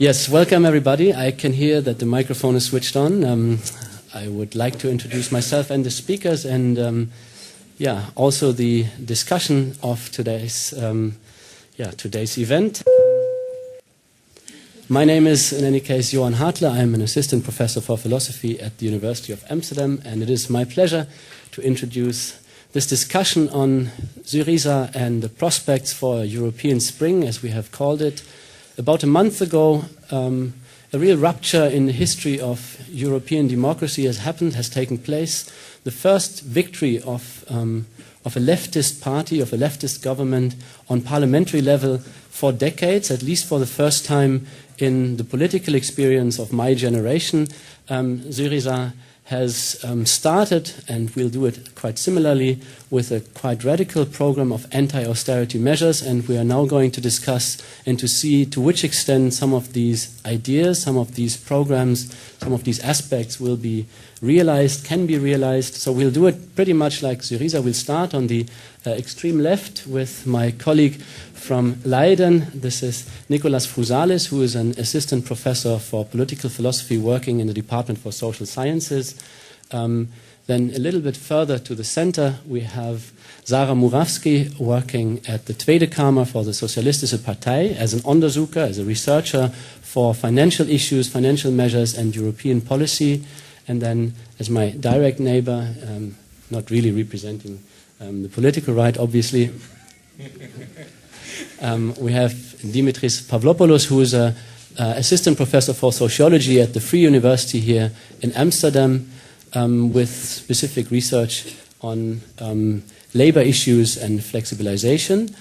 Yes, welcome everybody. I can hear that the microphone is switched on. I would like to introduce myself and the speakers and also the discussion of today's event. My name is, in any case, Johan Hartle. I'm an assistant professor for philosophy at the University of Amsterdam, and it is my pleasure to introduce this discussion on Syriza and the prospects for a European spring, as we have called it. About a month ago, a real rupture in the history of European democracy has taken place. The first victory of a leftist party, of a leftist government on parliamentary level for decades, at least for the first time in the political experience of my generation. Syriza has started, and will do it quite similarly, with a quite radical program of anti-austerity measures, and we are now going to discuss and to see to which extent some of these ideas, some of these programs, some of these aspects will be realized, can be realized. So we'll do it pretty much like Syriza. We'll start on the extreme left with my colleague from Leiden. This is Vrousalis, who is an assistant professor for political philosophy working in the Department for Social Sciences. Then a little bit further to the center, we have Sara Murawski working at the Tweede Kamer for the Sozialistische Partei as an Onderzoeker, as a researcher for financial issues, financial measures and European policy. And then as my direct neighbor, not really representing the political right, obviously, we have Dimitris Pavlopoulos, who is an assistant professor for sociology at the Free University here in Amsterdam, with specific research on labor issues and flexibilization.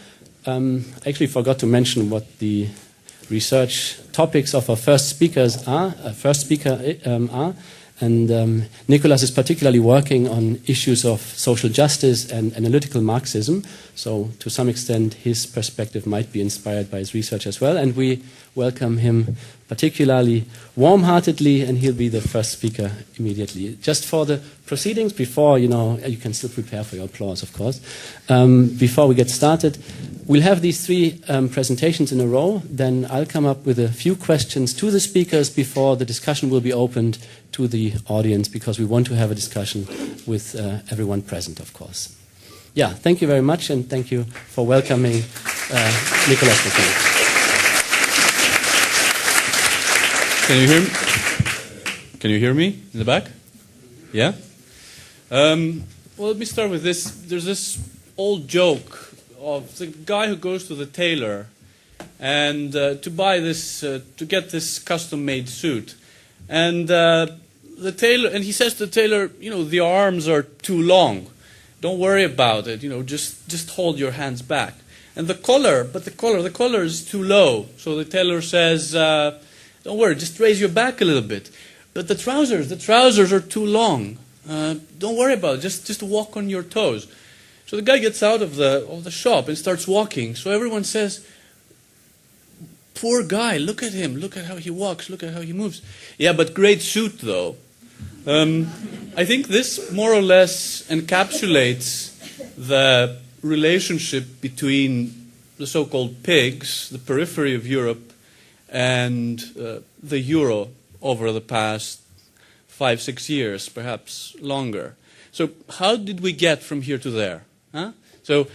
I actually forgot to mention what the research topics of our first speaker are. And Nicholas is particularly working on issues of social justice and analytical Marxism. So to some extent, his perspective might be inspired by his research as well. And we welcome him particularly warm-heartedly, and he'll be the first speaker immediately. Just for the proceedings, before, you can still prepare for your applause, of course. Before we get started, we'll have these three presentations in a row. Then I'll come up with a few questions to the speakers before the discussion will be opened to the audience, because we want to have a discussion with everyone present, of course. Yeah, thank you very much, and thank you for welcoming Nicholas. Can you hear me? Can you hear me in the back? Yeah? Well, let me start with this. There's this old joke of the guy who goes to the tailor and to get this custom-made suit. And the tailor, and he says to the tailor, the arms are too long. Don't worry about it. Just hold your hands back. And the collar is too low. So the tailor says, don't worry, just raise your back a little bit. But the trousers are too long. Don't worry about it. Just walk on your toes. So the guy gets out of the shop and starts walking. So everyone says, poor guy, look at him. Look at how he walks. Look at how he moves. Yeah, but great suit, though. I think this more or less encapsulates the relationship between the so-called pigs, the periphery of Europe, and the euro over the past 5-6 years, perhaps longer. So how did we get from here to there? Huh? So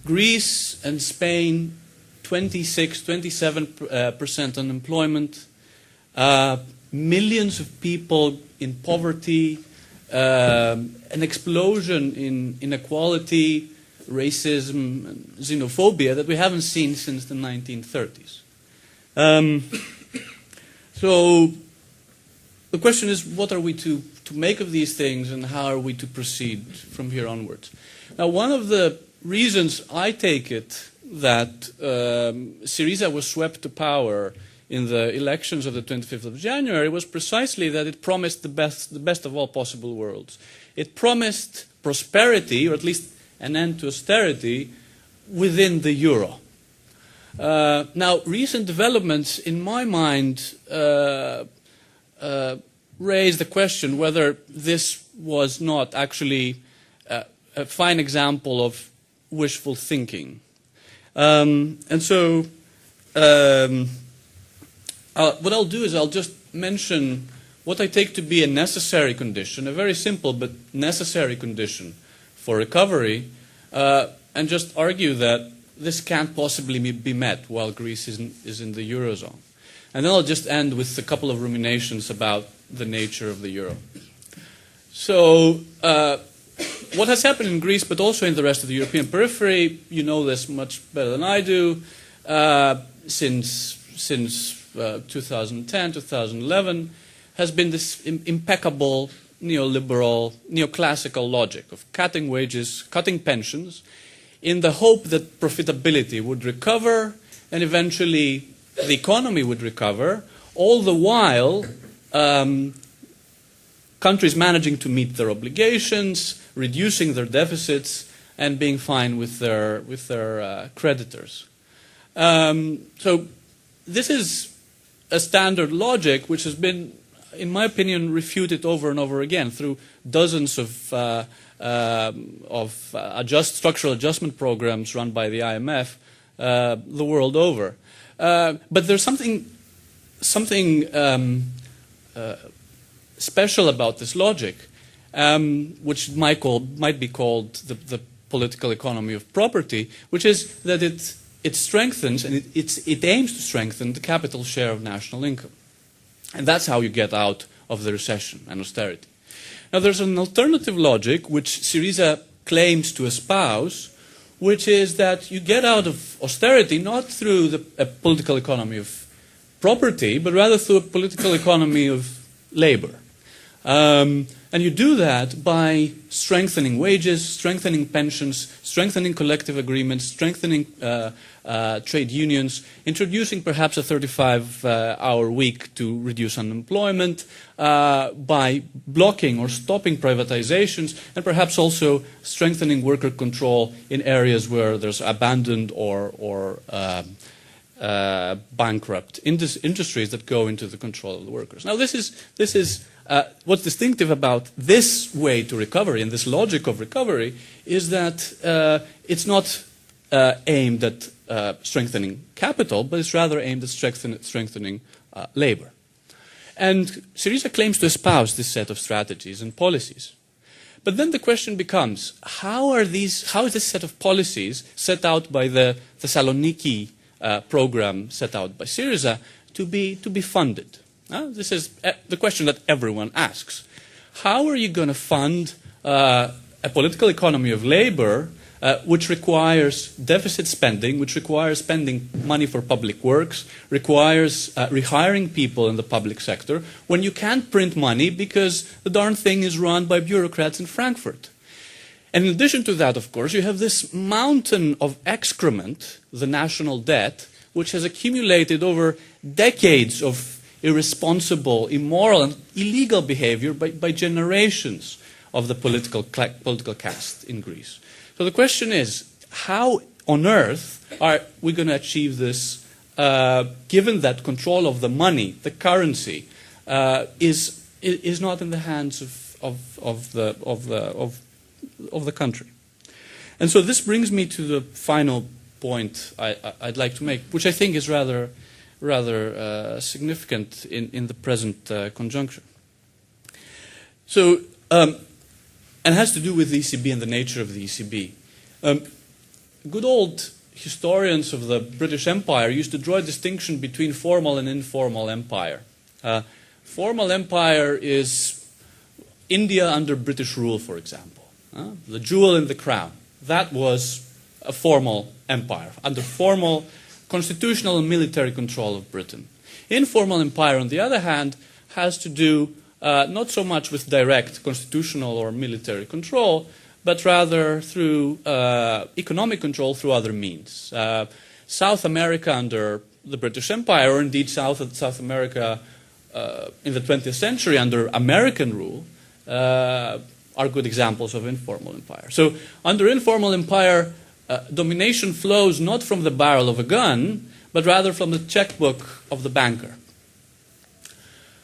Greece and Spain, 27% unemployment, millions of people in poverty, an explosion in inequality, racism, and xenophobia that we haven't seen since the 1930s. So the question is, what are we to make of these things, and how are we to proceed from here onwards? Now, one of the reasons I take it that Syriza was swept to power in the elections of the 25th of January was precisely that it promised the best of all possible worlds. It promised prosperity, or at least an end to austerity, within the euro. Now, recent developments, in my mind, raise the question whether this was not actually a fine example of wishful thinking. And so what I'll do is I'll just mention what I take to be a necessary condition, a very simple but necessary condition for recovery, and just argue that this can't possibly be met while Greece is in the Eurozone. And then I'll just end with a couple of ruminations about the nature of the Euro. So, what has happened in Greece, but also in the rest of the European periphery, you know this much better than I do, since 2010, 2011, has been this impeccable neoliberal, neoclassical logic of cutting wages, cutting pensions, in the hope that profitability would recover and eventually the economy would recover, all the while countries managing to meet their obligations, reducing their deficits, and being fine with their creditors. So this is a standard logic which has been, in my opinion, refuted over and over again through dozens of structural adjustment programs run by the IMF the world over. But there's something special about this logic, which might be called the political economy of property, which is that it strengthens and it aims to strengthen the capital share of national income. And that's how you get out of the recession and austerity. Now, there's an alternative logic which Syriza claims to espouse, which is that you get out of austerity not through a political economy of property, but rather through a political economy of labor. And you do that by strengthening wages, strengthening pensions, strengthening collective agreements, strengthening trade unions, introducing perhaps a 35-hour week to reduce unemployment, by blocking or stopping privatizations, and perhaps also strengthening worker control in areas where there's abandoned or bankrupt industries that go into the control of the workers. Now, this is what's distinctive about this way to recovery and this logic of recovery is that it's not aimed at strengthening capital, but it's rather aimed at strengthening labor. And Syriza claims to espouse this set of strategies and policies. But then the question becomes, how is this set of policies set out by the Thessaloniki program set out by Syriza to be funded? This is the question that everyone asks. How are you going to fund a political economy of labor which requires deficit spending, which requires spending money for public works, requires rehiring people in the public sector, when you can't print money because the darn thing is run by bureaucrats in Frankfurt? And in addition to that, of course, you have this mountain of excrement, the national debt, which has accumulated over decades of irresponsible, immoral, and illegal behavior by generations of the political caste in Greece. So the question is, how on earth are we going to achieve this, given that control of the money, the currency, is not in the hands of the country? And so this brings me to the final point I'd like to make, which I think is rather significant in the present conjuncture. So, and has to do with the ECB and the nature of the ECB. Good old historians of the British Empire used to draw a distinction between formal and informal empire. Formal empire is India under British rule, for example. The jewel in the crown. That was a formal empire, under formal constitutional and military control of Britain. Informal empire, on the other hand, has to do not so much with direct constitutional or military control, but rather through economic control through other means. South America under the British Empire, or indeed South America in the 20th century under American rule, are good examples of informal empire. So under informal empire, domination flows not from the barrel of a gun, but rather from the checkbook of the banker.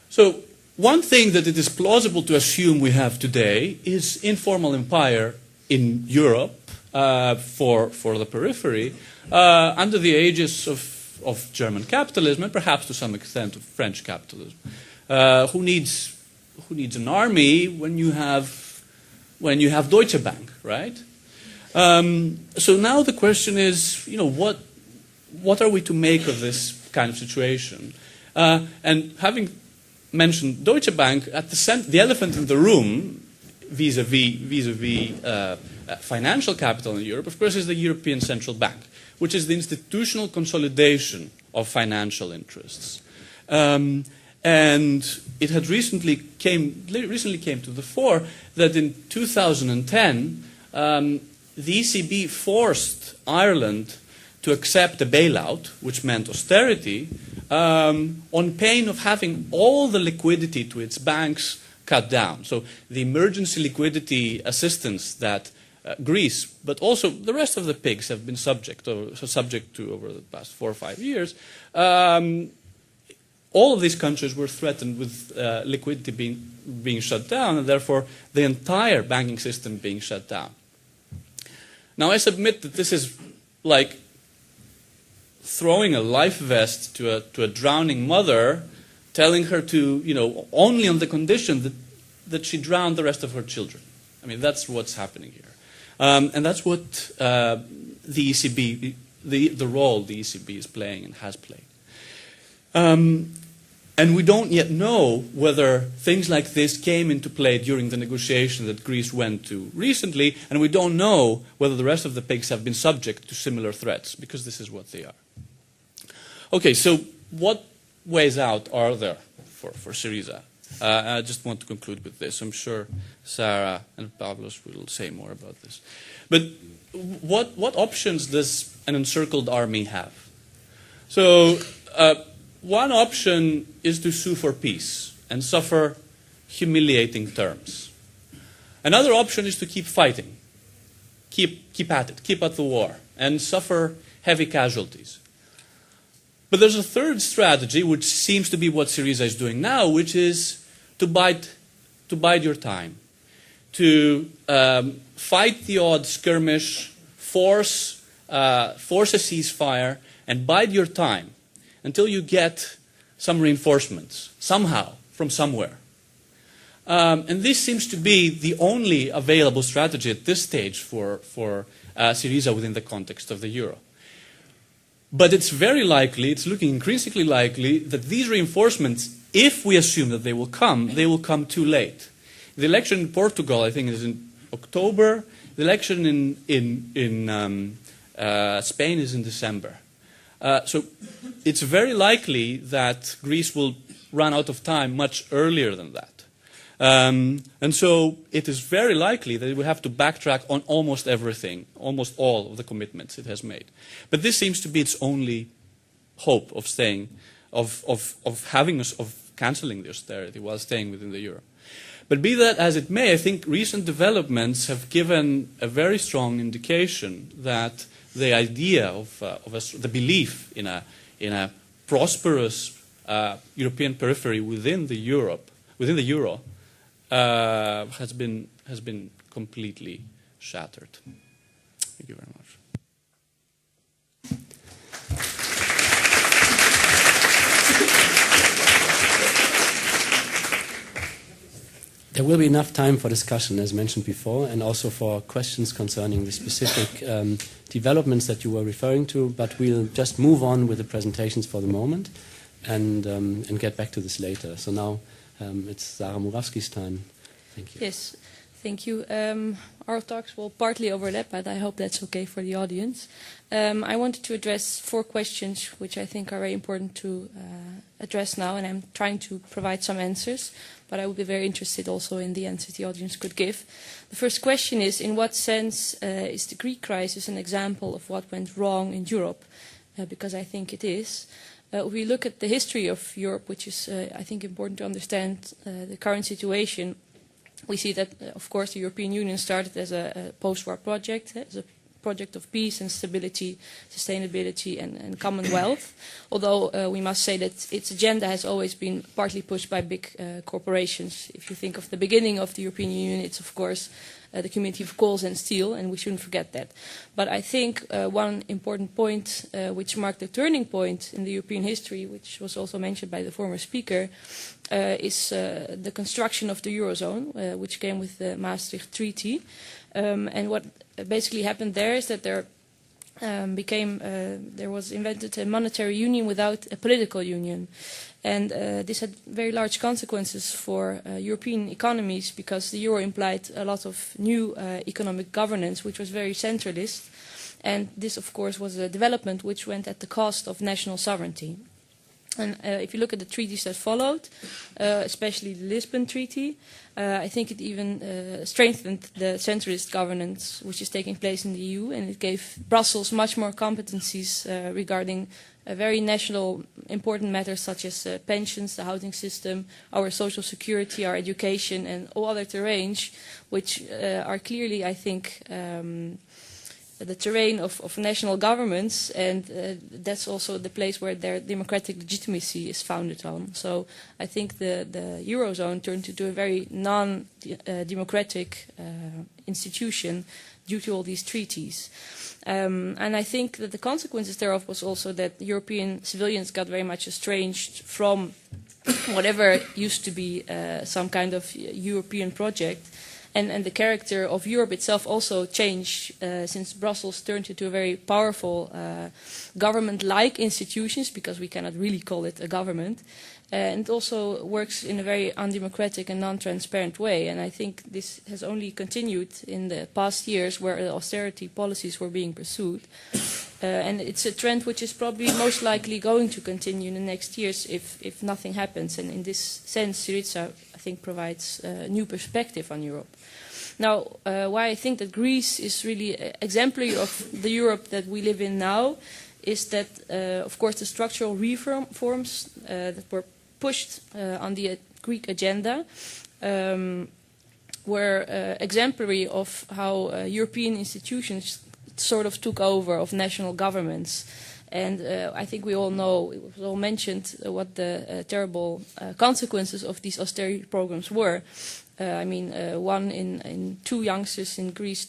So one thing that it is plausible to assume we have today is informal empire in Europe for the periphery under the aegis of of German capitalism, and perhaps to some extent of French capitalism. Who needs an army when you have Deutsche Bank, right? So now the question is, what are we to make of this kind of situation? And having mentioned Deutsche Bank, at the elephant in the room, vis-a-vis financial capital in Europe, of course, is the European Central Bank, which is the institutional consolidation of financial interests. And it had recently came to the fore that in 2010, the ECB forced Ireland to accept a bailout, which meant austerity, on pain of having all the liquidity to its banks cut down. So the emergency liquidity assistance that Greece, but also the rest of the pigs have been subject to over the past 4 or 5 years, all of these countries were threatened with liquidity being shut down, and therefore the entire banking system being shut down. Now, I submit that this is like throwing a life vest to a drowning mother, telling her to, only on the condition that she drowned the rest of her children. I mean, that's what's happening here. And that's what the ECB, the role the ECB is playing and has played. And we don't yet know whether things like this came into play during the negotiation that Greece went to recently, and we don't know whether the rest of the pigs have been subject to similar threats, because this is what they are. Okay, so what ways out are there for Syriza? I just want to conclude with this. I'm sure Sara and Pavlos will say more about this. But what options does an encircled army have? So one option is to sue for peace and suffer humiliating terms. Another option is to keep fighting, keep at it, keep at the war, and suffer heavy casualties. But there's a third strategy, which seems to be what Syriza is doing now, which is to bide your time, to fight the odd skirmish, force a ceasefire, and bide your time until you get some reinforcements, somehow, from somewhere. And this seems to be the only available strategy at this stage for Syriza within the context of the euro. But it's very likely, it's looking increasingly likely, that these reinforcements, if we assume that they will come too late. The election in Portugal, I think, is in October. The election in Spain is in December. So it's very likely that Greece will run out of time much earlier than that. And so it is very likely that it will have to backtrack on almost everything, almost all of the commitments it has made. But this seems to be its only hope of staying, of cancelling the austerity while staying within the euro. But be that as it may, I think recent developments have given a very strong indication that the idea of the belief in a prosperous European periphery within the euro has been completely shattered. Thank you very much. There will be enough time for discussion, as mentioned before, and also for questions concerning the specific developments that you were referring to, but we'll just move on with the presentations for the moment and get back to this later. So now it's Sara Murawski's time. Thank you. Yes, thank you. Our talks will partly overlap, but I hope that's okay for the audience. I wanted to address 4 questions which I think are very important to address now, and I'm trying to provide some answers, but I would be very interested also in the answers the audience could give. The first question is, in what sense is the Greek crisis an example of what went wrong in Europe? Because I think it is. If we look at the history of Europe, which is, I think, important to understand the current situation, we see that, of course, the European Union started as a post-war project, as a project of peace and stability, sustainability and commonwealth, although we must say that its agenda has always been partly pushed by big corporations. If you think of the beginning of the European Union, it's of course the community of coals and steel, and we shouldn't forget that. But I think one important point which marked the turning point in the European history, which was also mentioned by the former speaker, is the construction of the Eurozone, which came with the Maastricht Treaty. And what basically happened there is that there was invented a monetary union without a political union. And this had very large consequences for European economies, because the euro implied a lot of new economic governance, which was very centralist. And this, of course, was a development which went at the cost of national sovereignty. And if you look at the treaties that followed, especially the Lisbon Treaty, I think it even strengthened the centralist governance which is taking place in the EU, and it gave Brussels much more competencies regarding very national important matters such as pensions, the housing system, our social security, our education, and all other terrains, which are clearly, I think, the terrain of national governments, and that's also the place where their democratic legitimacy is founded on. So I think the Eurozone turned into a very non-democratic institution due to all these treaties. And I think that the consequences thereof was also that European civilians got very much estranged from whatever used to be some kind of European project. And the character of Europe itself also changed since Brussels turned into a very powerful government-like institutions, because we cannot really call it a government. And it also works in a very undemocratic and non-transparent way. And I think this has only continued in the past years, where austerity policies were being pursued. And it's a trend which is probably most likely going to continue in the next years if nothing happens. And in this sense, Syriza, I think, provides a new perspective on Europe. Now, why I think that Greece is really exemplary of the Europe that we live in now is that, of course, the structural reforms that were pushed on the Greek agenda were exemplary of how European institutions sort of took over of national governments. And I think we all know, it was all mentioned, what the terrible consequences of these austerity programs were. I mean, 1 in 2 youngsters in Greece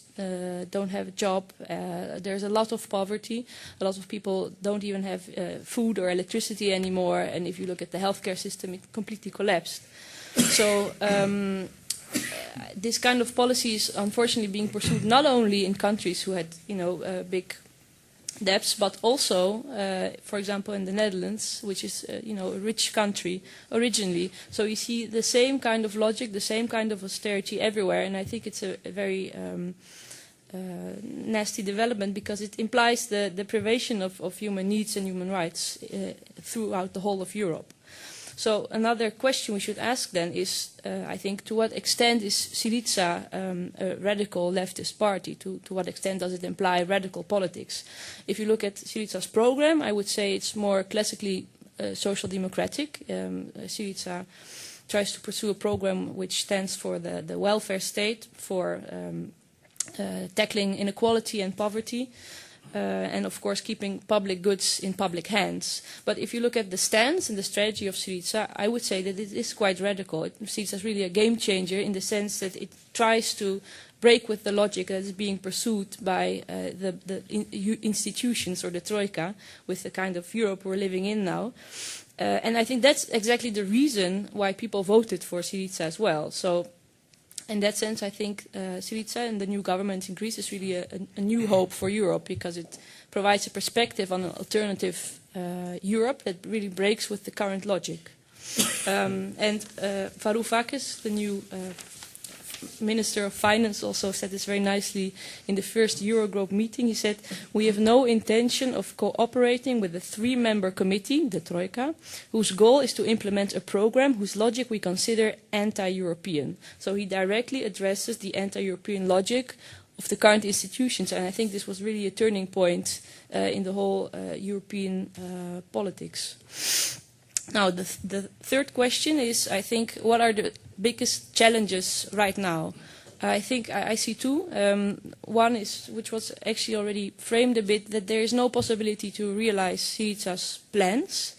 don't have a job. There's a lot of poverty. A lot of people don't even have food or electricity anymore. And if you look at the healthcare system, it completely collapsed. So this kind of policy is unfortunately being pursued not only in countries who had, big debts, but also, for example, in the Netherlands, which is, a rich country originally. So you see the same kind of logic, the same kind of austerity everywhere, and I think it's a very nasty development, because it implies the deprivation of human needs and human rights throughout the whole of Europe. So another question we should ask then is, I think, to what extent is Syriza a radical leftist party? To what extent does it imply radical politics? If you look at Syriza's program, I would say it's more classically social democratic. Syriza tries to pursue a program which stands for the welfare state, for tackling inequality and poverty, and of course keeping public goods in public hands. But if you look at the stance and the strategy of Syriza, I would say that it is quite radical. Syriza is really a game changer in the sense that it tries to break with the logic that is being pursued by the institutions or the Troika, with the kind of Europe we're living in now. And I think that's exactly the reason why people voted for Syriza as well. So in that sense, I think Syriza and the new government in Greece is really a new hope for Europe, because it provides a perspective on an alternative Europe that really breaks with the current logic. And Varoufakis, the new Minister of Finance, also said this very nicely in the first Eurogroup meeting. He said, "We have no intention of cooperating with the 3-member committee, the Troika, whose goal is to implement a program whose logic we consider anti-European." So he directly addresses the anti-European logic of the current institutions, and I think this was really a turning point in the whole European politics. Now, the third question is, I think, what are the biggest challenges right now? I think I see 2. One is, which was actually already framed a bit, that there is no possibility to realize Syriza's plans.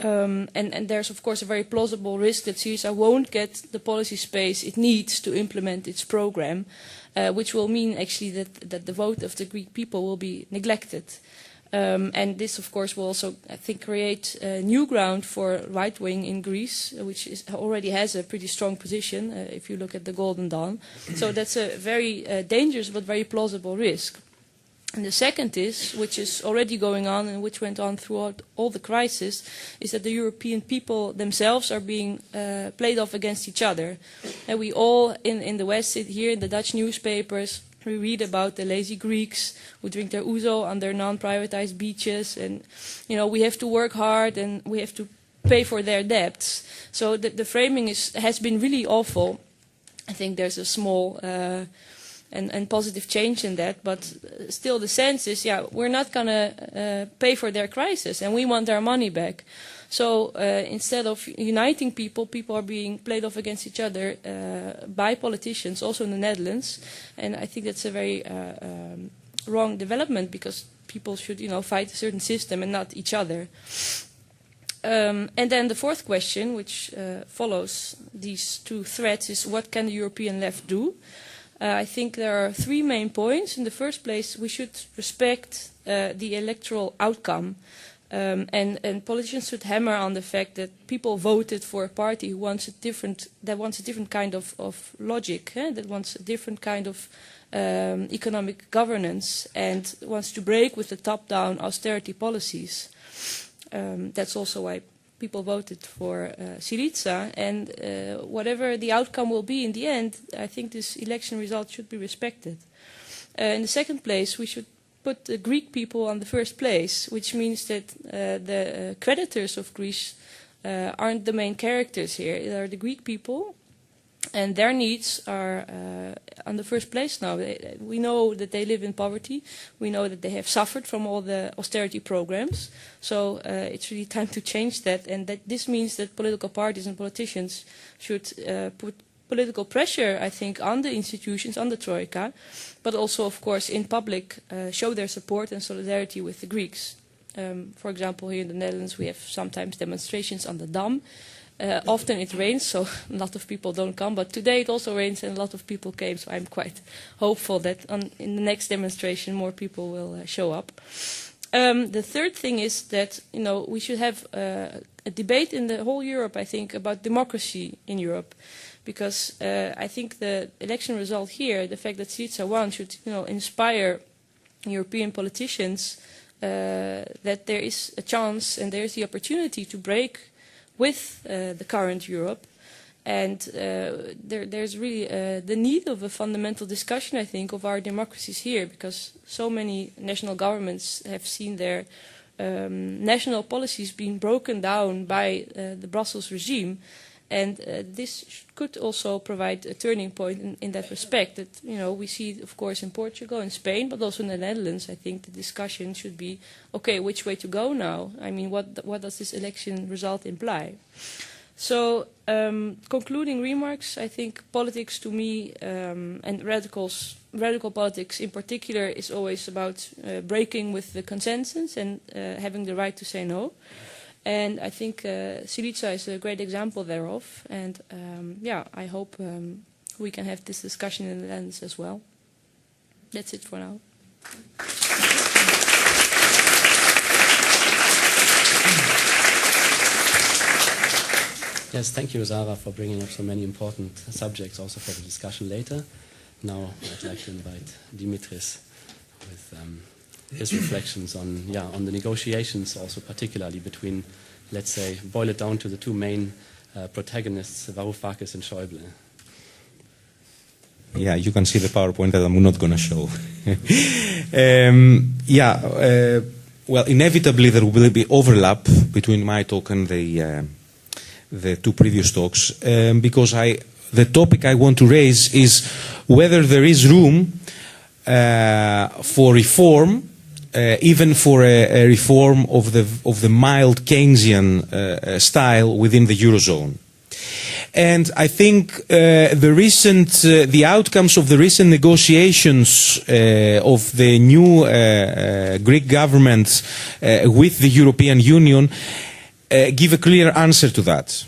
And there's, of course, a very plausible risk that Syriza won't get the policy space it needs to implement its program, which will mean actually that the vote of the Greek people will be neglected. And this, of course, will also, I think, create new ground for right-wing in Greece, which already has a pretty strong position, if you look at the Golden Dawn. So that's a very dangerous but very plausible risk. And the second is, which is already going on and which went on throughout all the crisis, is that the European people themselves are being played off against each other. And we all in the West sit here in the Dutch newspapers. We read about the lazy Greeks who drink their ouzo on their non-privatized beaches, and we have to work hard and we have to pay for their debts. So the framing has been really awful. I think there's a small and positive change in that, but still the sense is, we're not going to pay for their crisis, and we want our money back. So instead of uniting people, people are being played off against each other by politicians, also in the Netherlands. And I think that's a very wrong development, because people should, fight a certain system and not each other. And then the fourth question, which follows these two threads, is what can the European left do? I think there are three main points. In the first place, we should respect the electoral outcome. And politicians should hammer on the fact that people voted for a party who wants a different kind of logic, that wants a different kind of economic governance, and wants to break with the top-down austerity policies. That's also why people voted for Syriza, and whatever the outcome will be in the end, I think this election result should be respected. In the second place, we should put the Greek people on the first place, which means that the creditors of Greece aren't the main characters here. They are the Greek people, and their needs are on the first place now. We know that they live in poverty. We know that they have suffered from all the austerity programs. So it's really time to change that, and that this means that political parties and politicians should put political pressure, I think, on the institutions, on the Troika, but also, of course, in public, show their support and solidarity with the Greeks. For example, here in the Netherlands, we have sometimes demonstrations on the Dam. Often it rains, so a lot of people don't come, but today it also rains and a lot of people came, so I'm quite hopeful that in the next demonstration more people will show up. The third thing is that we should have a debate in the whole Europe, I think, about democracy in Europe. Because I think the election result here, the fact that Syriza won, should inspire European politicians that there is a chance and there is the opportunity to break with the current Europe. And there's really the need of a fundamental discussion, I think, of our democracies here, because so many national governments have seen their national policies being broken down by the Brussels regime. And this could also provide a turning point in that respect. That we see, of course, in Portugal and Spain, but also in the Netherlands. I think the discussion should be, okay, which way to go now? I mean, what does this election result imply? So, concluding remarks. I think politics, to me, and radical politics in particular, is always about breaking with the consensus and having the right to say no. And I think Syriza is a great example thereof. And I hope we can have this discussion in the Netherlands as well. That's it for now. Yes, thank you, Sara, for bringing up so many important subjects also for the discussion later. Now I'd like to invite Dimitris with his reflections on the negotiations, also particularly between, let's say, boil it down to the two main protagonists, Vrousalis and Schäuble. Yeah, you can see the PowerPoint that I'm not going to show. Well, inevitably there will be overlap between my talk and the two previous talks, because the topic I want to raise is whether there is room for reform, even for a reform of the mild Keynesian style within the Eurozone. And I think the outcomes of the recent negotiations of the new Greek government with the European Union give a clear answer to that.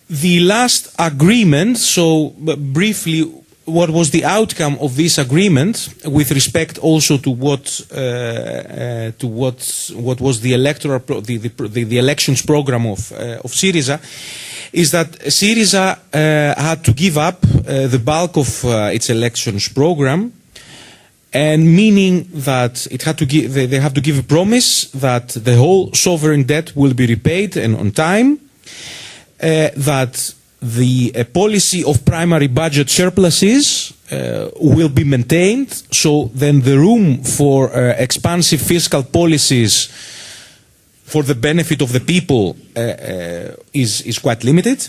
The last agreement, so briefly, what was the outcome of this agreement with respect also to what was the electoral the elections program of Syriza, is that Syriza had to give up the bulk of its elections program, and meaning that it had to give, they have to give a promise that the whole sovereign debt will be repaid and on time, that the policy of primary budget surpluses will be maintained, so then the room for expansive fiscal policies for the benefit of the people is quite limited.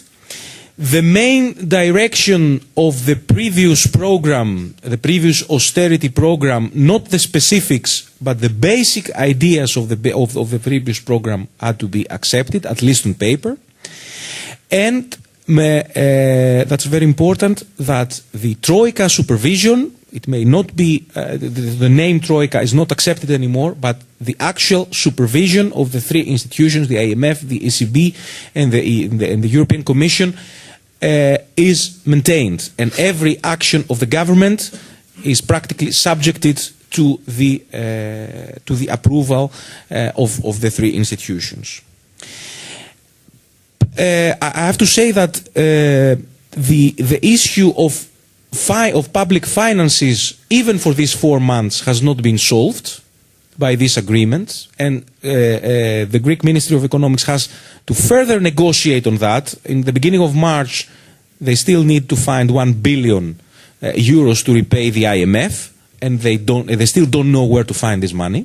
The main direction of the previous program, the previous austerity program, not the specifics, but the basic ideas of the previous program had to be accepted, at least on paper. And that's very important, that the Troika supervision, it may not be, the name Troika is not accepted anymore, but the actual supervision of the three institutions, the IMF, the ECB, and the European Commission, is maintained. And every action of the government is practically subjected to the approval of the three institutions. I have to say that the issue of public finances, even for these 4 months, has not been solved by this agreement, and the Greek Ministry of Economics has to further negotiate on that. In the beginning of March, they still need to find 1 billion euros to repay the IMF, and they still don't know where to find this money.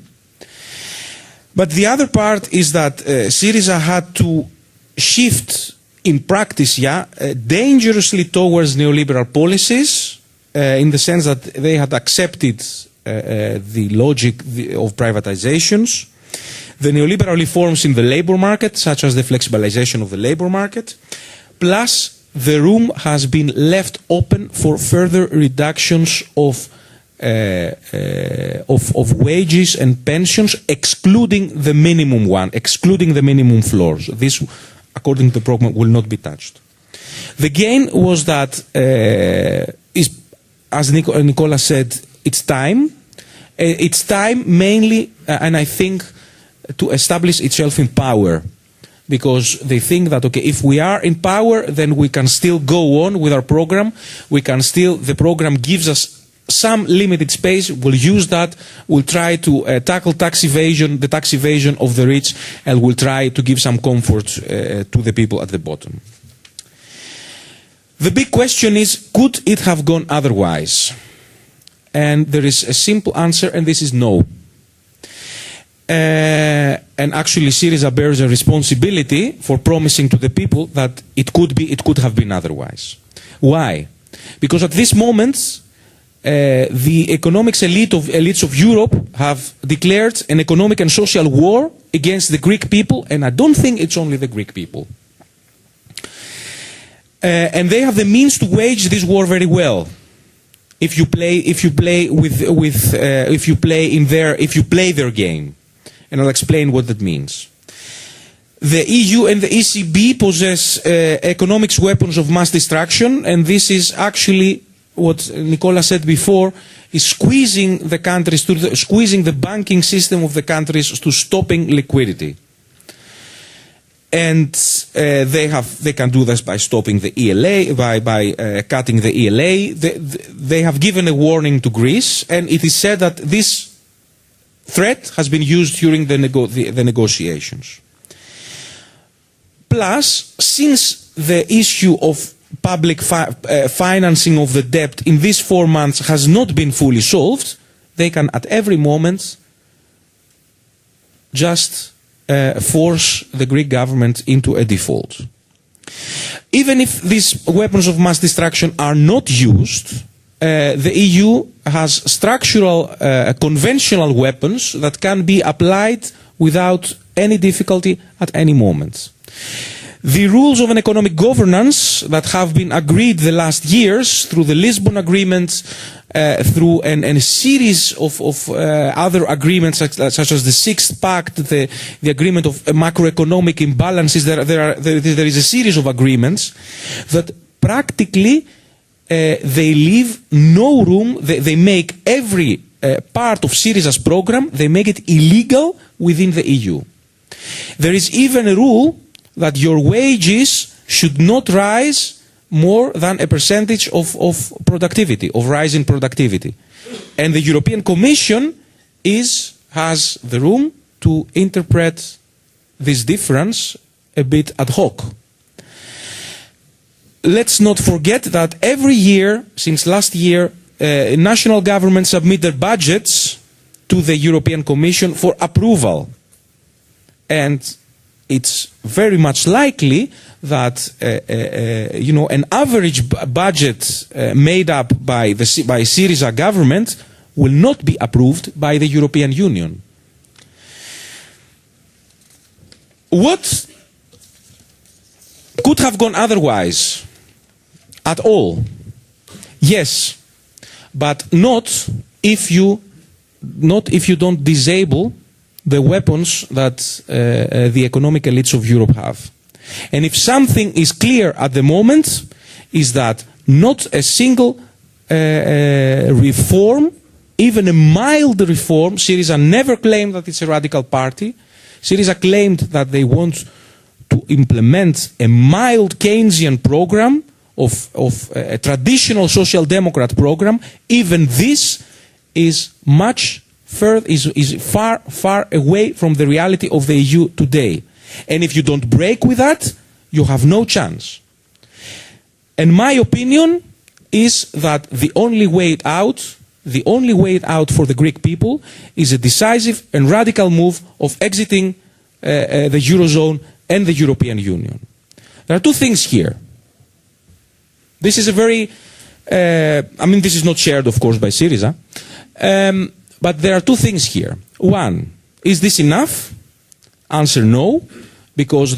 But the other part is that Syriza had to shift in practice, dangerously towards neoliberal policies, in the sense that they had accepted the logic of privatizations, the neoliberal reforms in the labor market, such as the flexibilization of the labor market, plus the room has been left open for further reductions of wages and pensions, excluding the minimum floors. This, according to the program, will not be touched. The gain was that, as Nicola said, it's time. It's time mainly, and I think, to establish itself in power. Because they think that, okay, if we are in power, then we can still go on with our program. The program gives us some limited space. We'll use that. We'll try to tackle the tax evasion of the rich, and we'll try to give some comfort to the people at the bottom. The big question is, could it have gone otherwise? And there is a simple answer, and this is no. And actually Syriza bears a responsibility for promising to the people that it could have been otherwise. Why? Because at this moment, the economics elites of Europe have declared an economic and social war against the Greek people, and I don't think it's only the Greek people. And they have the means to wage this war very well. If you play their game. And I'll explain what that means. The EU and the ECB possess economics weapons of mass destruction, and this is actually what Nicola said before, is squeezing the banking system of the countries to stopping liquidity. And they can do this by stopping the ELA, by cutting the ELA. They have given a warning to Greece, and it is said that this threat has been used during the negotiations. Plus, since the issue of public financing of the debt in these 4 months has not been fully solved, they can at every moment just force the Greek government into a default. Even if these weapons of mass destruction are not used, the EU has structural, conventional weapons that can be applied without any difficulty at any moment. The rules of an economic governance that have been agreed the last years through the Lisbon Agreement, through a series of other agreements, such as the Sixth Pact, the agreement of macroeconomic imbalances. There is a series of agreements that practically they leave no room. They make every part of Syriza's program, they make it illegal within the EU. There is even a rule that your wages should not rise more than a percentage of productivity, of rise in productivity. And the European Commission has the room to interpret this difference a bit ad hoc. Let's not forget that every year, since last year, national governments submit their budgets to the European Commission for approval. And it's very much likely that an average budget made up by Syriza government will not be approved by the European Union. What could have gone otherwise at all? Yes, but not if you don't disable the weapons that the economic elites of Europe have. And if something is clear at the moment, is that not a single reform, even a mild reform, Syriza never claimed that it's a radical party. Syriza claimed that they want to implement a mild Keynesian program of a traditional social democrat program. Even this is far away from the reality of the EU today. And if you don't break with that, you have no chance. And my opinion is that the only way out for the Greek people is a decisive and radical move of exiting the Eurozone and the European Union. There are two things here. This is this is not shared, of course, by Syriza. But there are two things here. One, is this enough? Answer no, because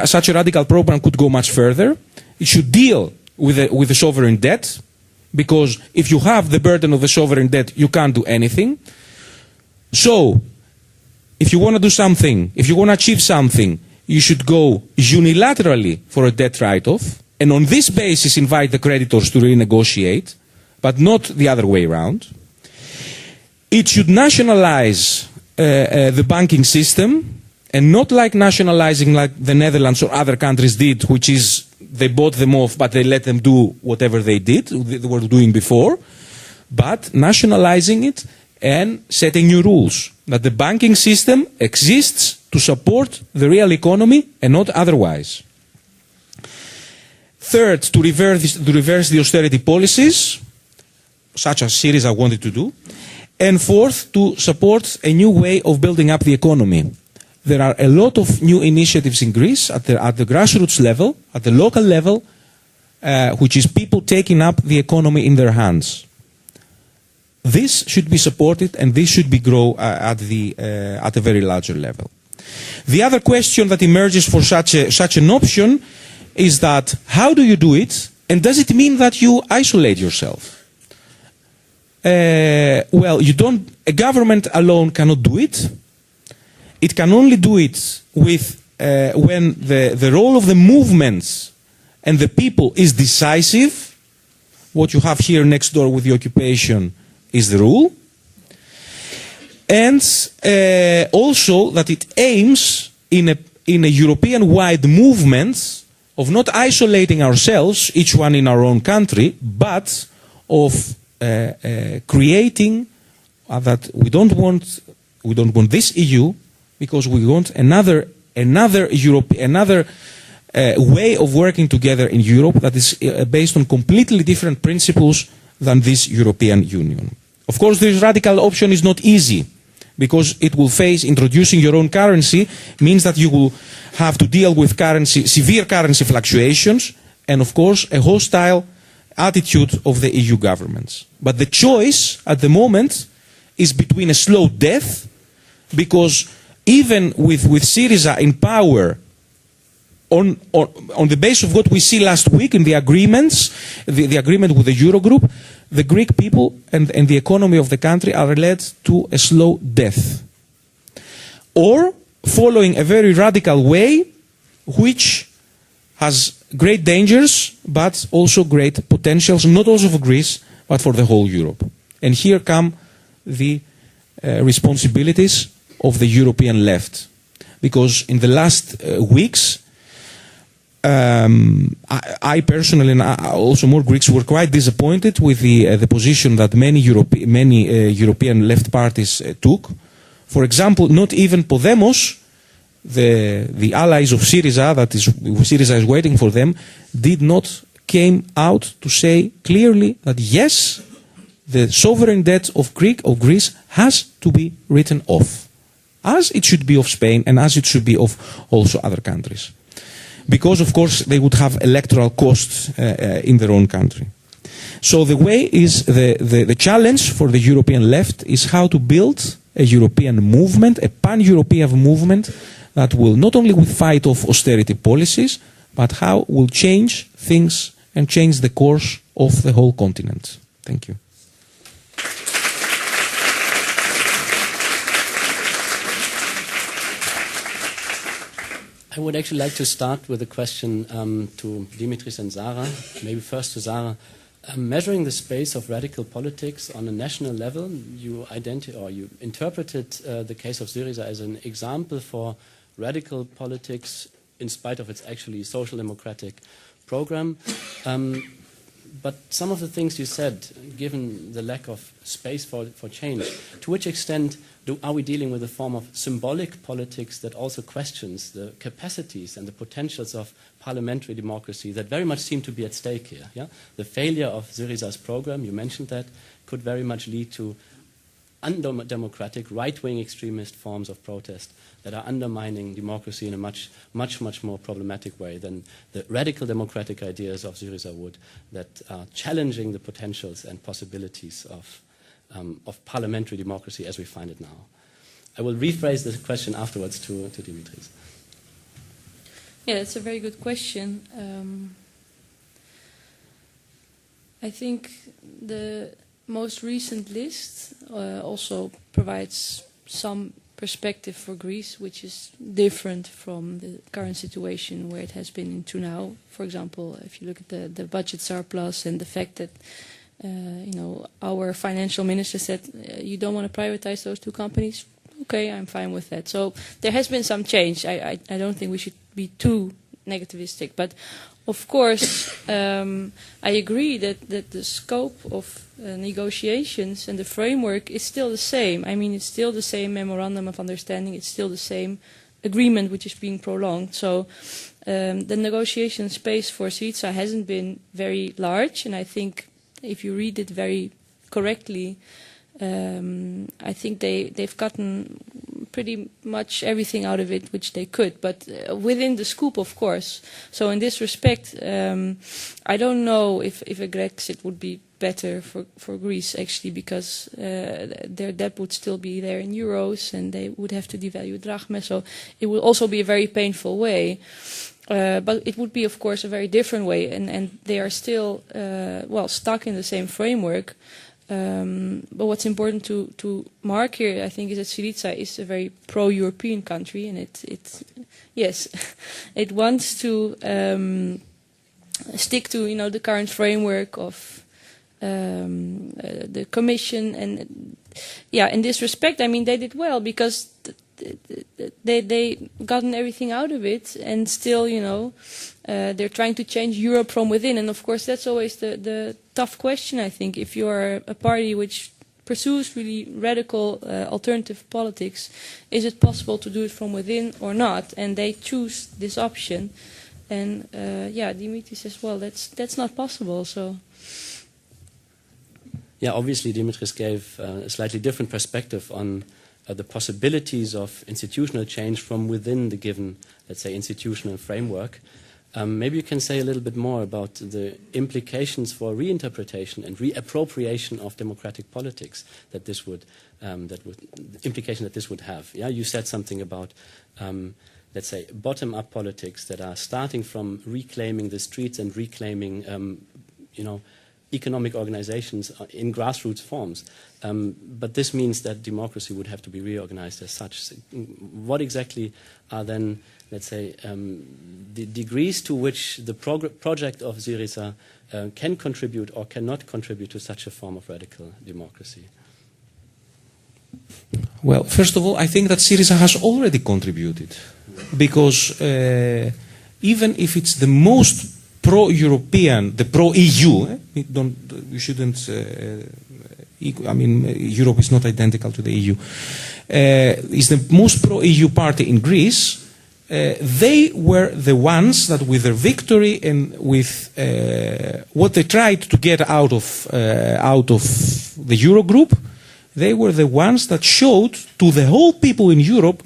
such a radical program could go much further. It should deal with the sovereign debt, because if you have the burden of the sovereign debt, you can't do anything. So, if you want to do something, if you want to achieve something, you should go unilaterally for a debt write-off, and on this basis invite the creditors to renegotiate, but not the other way around. It should nationalize the banking system, and not like nationalizing like the Netherlands or other countries did, which is they bought them off but they let them do whatever they were doing before, but nationalizing it and setting new rules, that the banking system exists to support the real economy and not otherwise. Third, to reverse the austerity policies, such as Syriza wanted to do. And fourth, to support a new way of building up the economy. There are a lot of new initiatives in Greece at the grassroots level, at the local level, which is people taking up the economy in their hands. This should be supported, and this should be grow at a very larger level. The other question that emerges for such an option is that how do you do it, and does it mean that you isolate yourself? Well, a government alone cannot do it. It can only do it with when the role of the movements and the people is decisive. What you have here next door with the occupation is the rule. And also that it aims in a European-wide movement of not isolating ourselves, each one in our own country, but of creating that we don't want this EU, because we want another way of working together in Europe that is based on completely different principles than this European Union. Of course, this radical option is not easy, because it will face introducing your own currency means that you will have to deal with severe currency fluctuations, and of course a hostile attitude of the EU governments. But the choice at the moment is between a slow death, because even with Syriza in power, on the basis of what we see last week in the agreements, the agreement with the Eurogroup, the Greek people and the economy of the country are led to a slow death. Or following a very radical way, which has great dangers, but also great potentials, not also for Greece, but for the whole Europe. And here come the responsibilities of the European left. Because in the last weeks, I personally, and also more Greeks, were quite disappointed with the position that many European left parties took. For example, not even Podemos, the allies of Syriza, Syriza is waiting for them, did not came out to say clearly that yes, the sovereign debt of Greece has to be written off, as it should be of Spain and as it should be of also other countries. Because, of course, they would have electoral costs in their own country. So the way is, the challenge for the European left is how to build a European movement, a pan-European movement that will not only fight off austerity policies, but how will change things and change the course of the whole continent. Thank you. I would actually like to start with a question to Dimitris and Sara. Maybe first to Sara. Measuring the space of radical politics on a national level, you interpreted the case of Syriza as an example for radical politics in spite of its actually social democratic program. But some of the things you said, given the lack of space for change, to which extent are we dealing with a form of symbolic politics that also questions the capacities and the potentials of parliamentary democracy that very much seem to be at stake here? Yeah? The failure of Syriza's program, you mentioned that, could very much lead to undemocratic, right-wing extremist forms of protest that are undermining democracy in a much more problematic way than the radical democratic ideas of Syriza would, that are challenging the potentials and possibilities of parliamentary democracy as we find it now. I will rephrase this question afterwards to Dimitris. Yeah, that's a very good question. I think the most recent list also provides some perspective for Greece, which is different from the current situation where it has been into now. For example, if you look at the budget surplus and the fact that our financial minister said you don't want to privatize those two companies. Okay, I'm fine with that. So there has been some change. I don't think we should be too negativistic, but of course, I agree that the scope of negotiations and the framework is still the same. I mean, it's still the same memorandum of understanding. It's still the same agreement which is being prolonged. So the negotiation space for Syriza hasn't been very large, and I think if you read it very correctly, I think they've gotten pretty much everything out of it which they could, but within the scope, of course. So in this respect, I don't know if a Grexit would be better for Greece, actually, because their debt would still be there in euros and they would have to devalue drachma, so it would also be a very painful way. But it would be, of course, a very different way, and they are still, stuck in the same framework. But what's important to mark here, I think, is that Syriza is a very pro-European country, and it wants to stick to the current framework of the Commission, and in this respect, I mean, they did well because they gotten everything out of it, and still, they're trying to change Europe from within. And of course, that's always the tough question, I think. If you are a party which pursues really radical alternative politics, is it possible to do it from within or not? And they choose this option. And Dimitris says, well, that's not possible. So. Yeah, obviously Dimitris gave a slightly different perspective on the possibilities of institutional change from within the given, let's say, institutional framework. Maybe you can say a little bit more about the implications for reinterpretation and reappropriation of democratic politics that this would, the implication that this would have. Yeah, you said something about let's say, bottom-up politics that are starting from reclaiming the streets and reclaiming, economic organizations in grassroots forms. But this means that democracy would have to be reorganized as such. What exactly are then, let's say, the degrees to which the project of Syriza can contribute or cannot contribute to such a form of radical democracy? Well, first of all, I think that Syriza has already contributed, because even if it's the most pro-European, the pro-EU, you shouldn't. Europe is not identical to the EU. Is the most pro-EU party in Greece. They were the ones that, with their victory and with what they tried to get out of the Eurogroup, they were the ones that showed to the whole people in Europe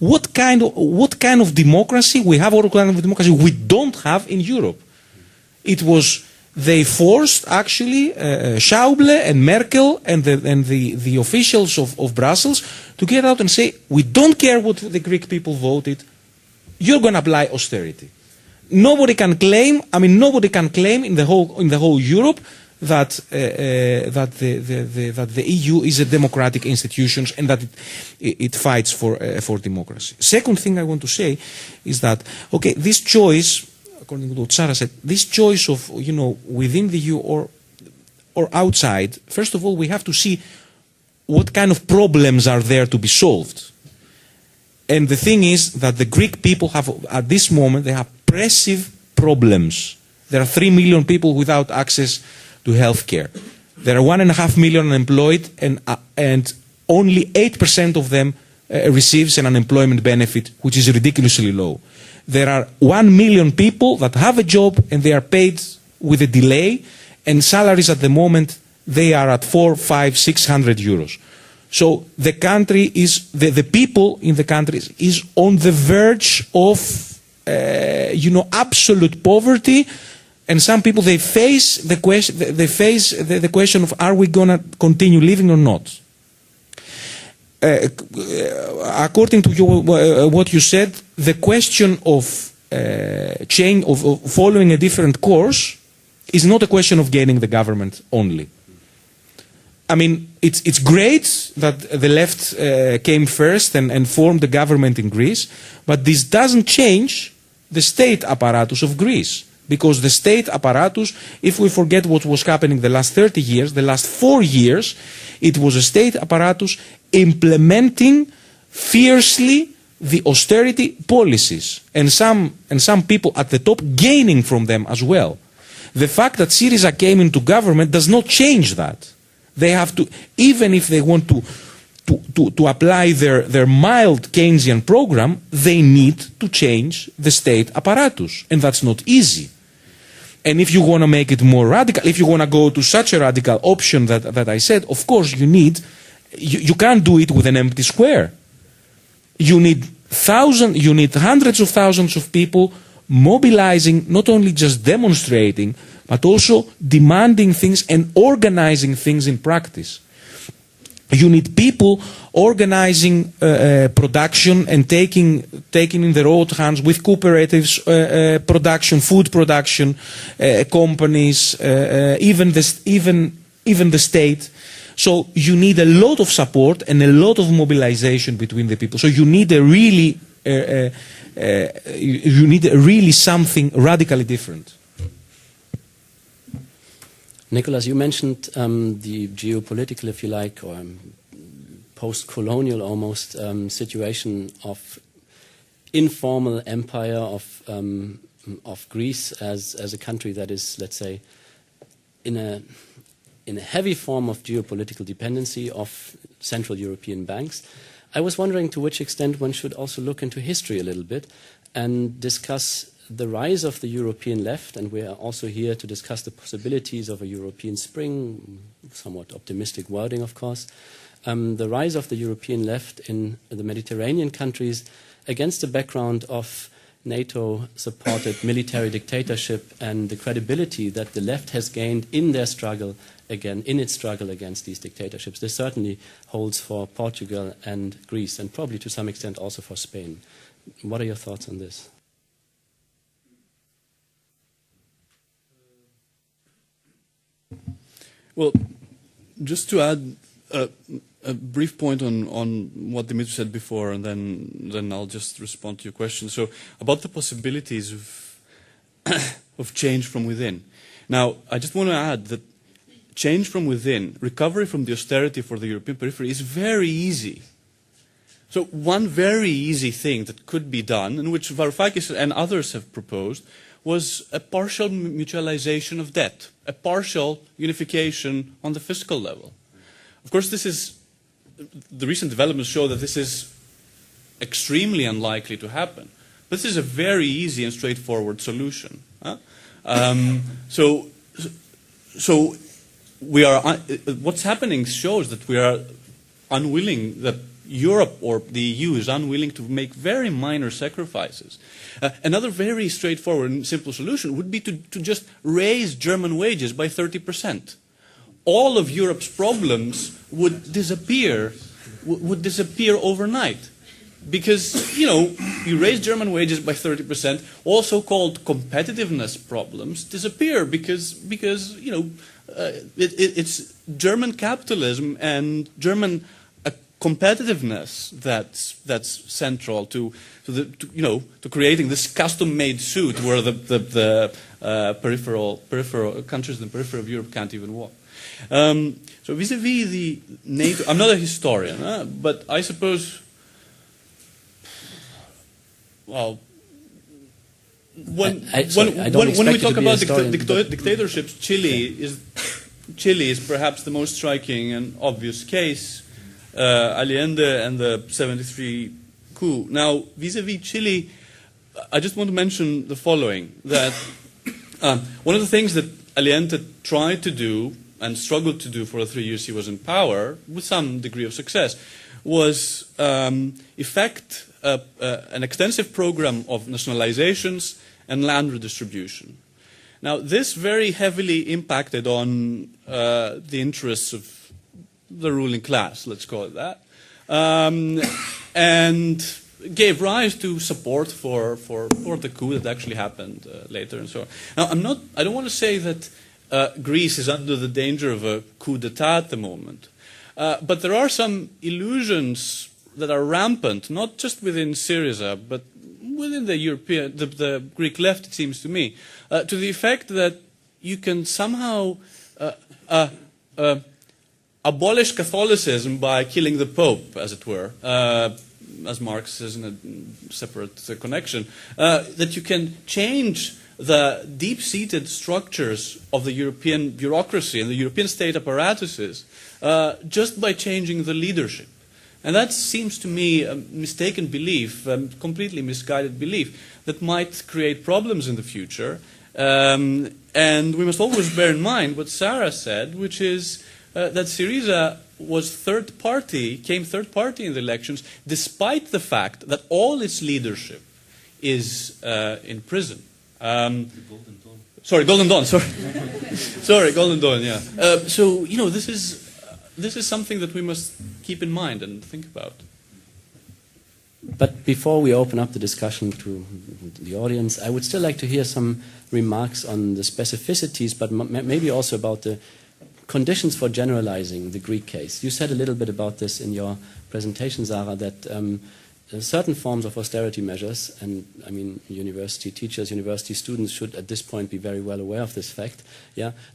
what kind of democracy we have, or what kind of democracy we don't have in Europe. It was, they forced actually Schäuble and Merkel and the officials of Brussels to get out and say, we don't care what the Greek people voted, you're going to apply austerity. Nobody can claim in the whole Europe that the EU is a democratic institution and that it fights for democracy. Second thing I want to say is that, okay, this choice, according to what Sara said, this choice of, within the EU or outside, first of all, we have to see what kind of problems are there to be solved. And the thing is that the Greek people have, at this moment, they have pressing problems. There are 3 million people without access to health care. There are 1.5 million unemployed, and only 8% of them receives an unemployment benefit, which is ridiculously low. There are 1 million people that have a job and they are paid with a delay, and salaries at the moment, they are at 400, 500, 600 euros. So the country is, the people in the country is on the verge of, absolute poverty, and some people, they face the question of, are we going to continue living or not? According to what you said, the question of change, of following a different course, is not a question of gaining the government only. I mean, it's great that the left came first and formed the government in Greece, but this doesn't change the state apparatus of Greece. Because the state apparatus, if we forget what was happening the last 30 years, the last 4 years, it was a state apparatus implementing fiercely the austerity policies. And some people at the top gaining from them as well. The fact that Syriza came into government does not change that. They have to, even if they want to apply their mild Keynesian program, they need to change the state apparatus. And that's not easy. And if you want to make it more radical, if you want to go to such a radical option that I said, of course you can't do it with an empty square. You need hundreds of thousands of people mobilizing, not only just demonstrating, but also demanding things and organizing things in practice. You need people organizing production and taking in their own hands with cooperatives, production, food production, companies, even the state. So you need a lot of support and a lot of mobilization between the people. So you need really something radically different. Nicholas, you mentioned the geopolitical, if you like, or post-colonial almost situation of informal empire of Greece as a country that is, let's say, in a heavy form of geopolitical dependency of Central European banks. I was wondering to which extent one should also look into history a little bit and discuss the rise of the European left, and we are also here to discuss the possibilities of a European spring, somewhat optimistic wording, of course, the rise of the European left in the Mediterranean countries against the background of NATO-supported military dictatorship and the credibility that the left has gained in its struggle against these dictatorships. This certainly holds for Portugal and Greece, and probably to some extent also for Spain. What are your thoughts on this? Well, just to add a brief point on what Dimitris said before, and then I'll just respond to your question. So about the possibilities of change from within. Now, I just want to add that change from within, recovery from the austerity for the European periphery is very easy. So one very easy thing that could be done, and which Varoufakis and others have proposed, was a partial mutualization of debt, a partial unification on the fiscal level. Of course, the recent developments show that this is extremely unlikely to happen. But this is a very easy and straightforward solution. So we are. What's happening shows that we are unwilling, that Europe or the EU is unwilling to make very minor sacrifices. Another very straightforward and simple solution would be to just raise German wages by 30%. All of Europe's problems would disappear overnight. Because, you raise German wages by 30%, all so-called competitiveness problems disappear because it's German capitalism and German competitiveness that's central to creating this custom-made suit where the peripheral countries in the periphery of Europe can't even walk. So vis-a-vis the NATO, I'm not a historian, but I suppose, well, when we talk about dictatorships, Chile is perhaps the most striking and obvious case. Allende and the 73 coup. Now, vis-a-vis Chile, I just want to mention the following, that one of the things that Allende tried to do and struggled to do for the 3 years he was in power, with some degree of success, was effect an extensive program of nationalizations and land redistribution. Now, this very heavily impacted on the interests of the ruling class, let's call it that, and gave rise to support for the coup that actually happened later and so on. Now, I don't want to say that Greece is under the danger of a coup d'etat at the moment, but there are some illusions that are rampant, not just within Syriza, but within the Greek left, it seems to me, to the effect that you can somehow abolish Catholicism by killing the Pope, as it were, as Marx says in a separate connection, that you can change the deep-seated structures of the European bureaucracy and the European state apparatuses just by changing the leadership. And that seems to me a mistaken belief, a completely misguided belief, that might create problems in the future. And we must always bear in mind what Sara said, which is that Syriza was came third party in the elections, despite the fact that all its leadership is in prison. Golden Dawn. Sorry, Golden Dawn. Yeah. So this is something that we must keep in mind and think about. But before we open up the discussion to the audience, I would still like to hear some remarks on the specificities, but maybe also about the conditions for generalizing the Greek case. You said a little bit about this in your presentation, Sara, that certain forms of austerity measures, and I mean university teachers, university students should at this point be very well aware of this fact,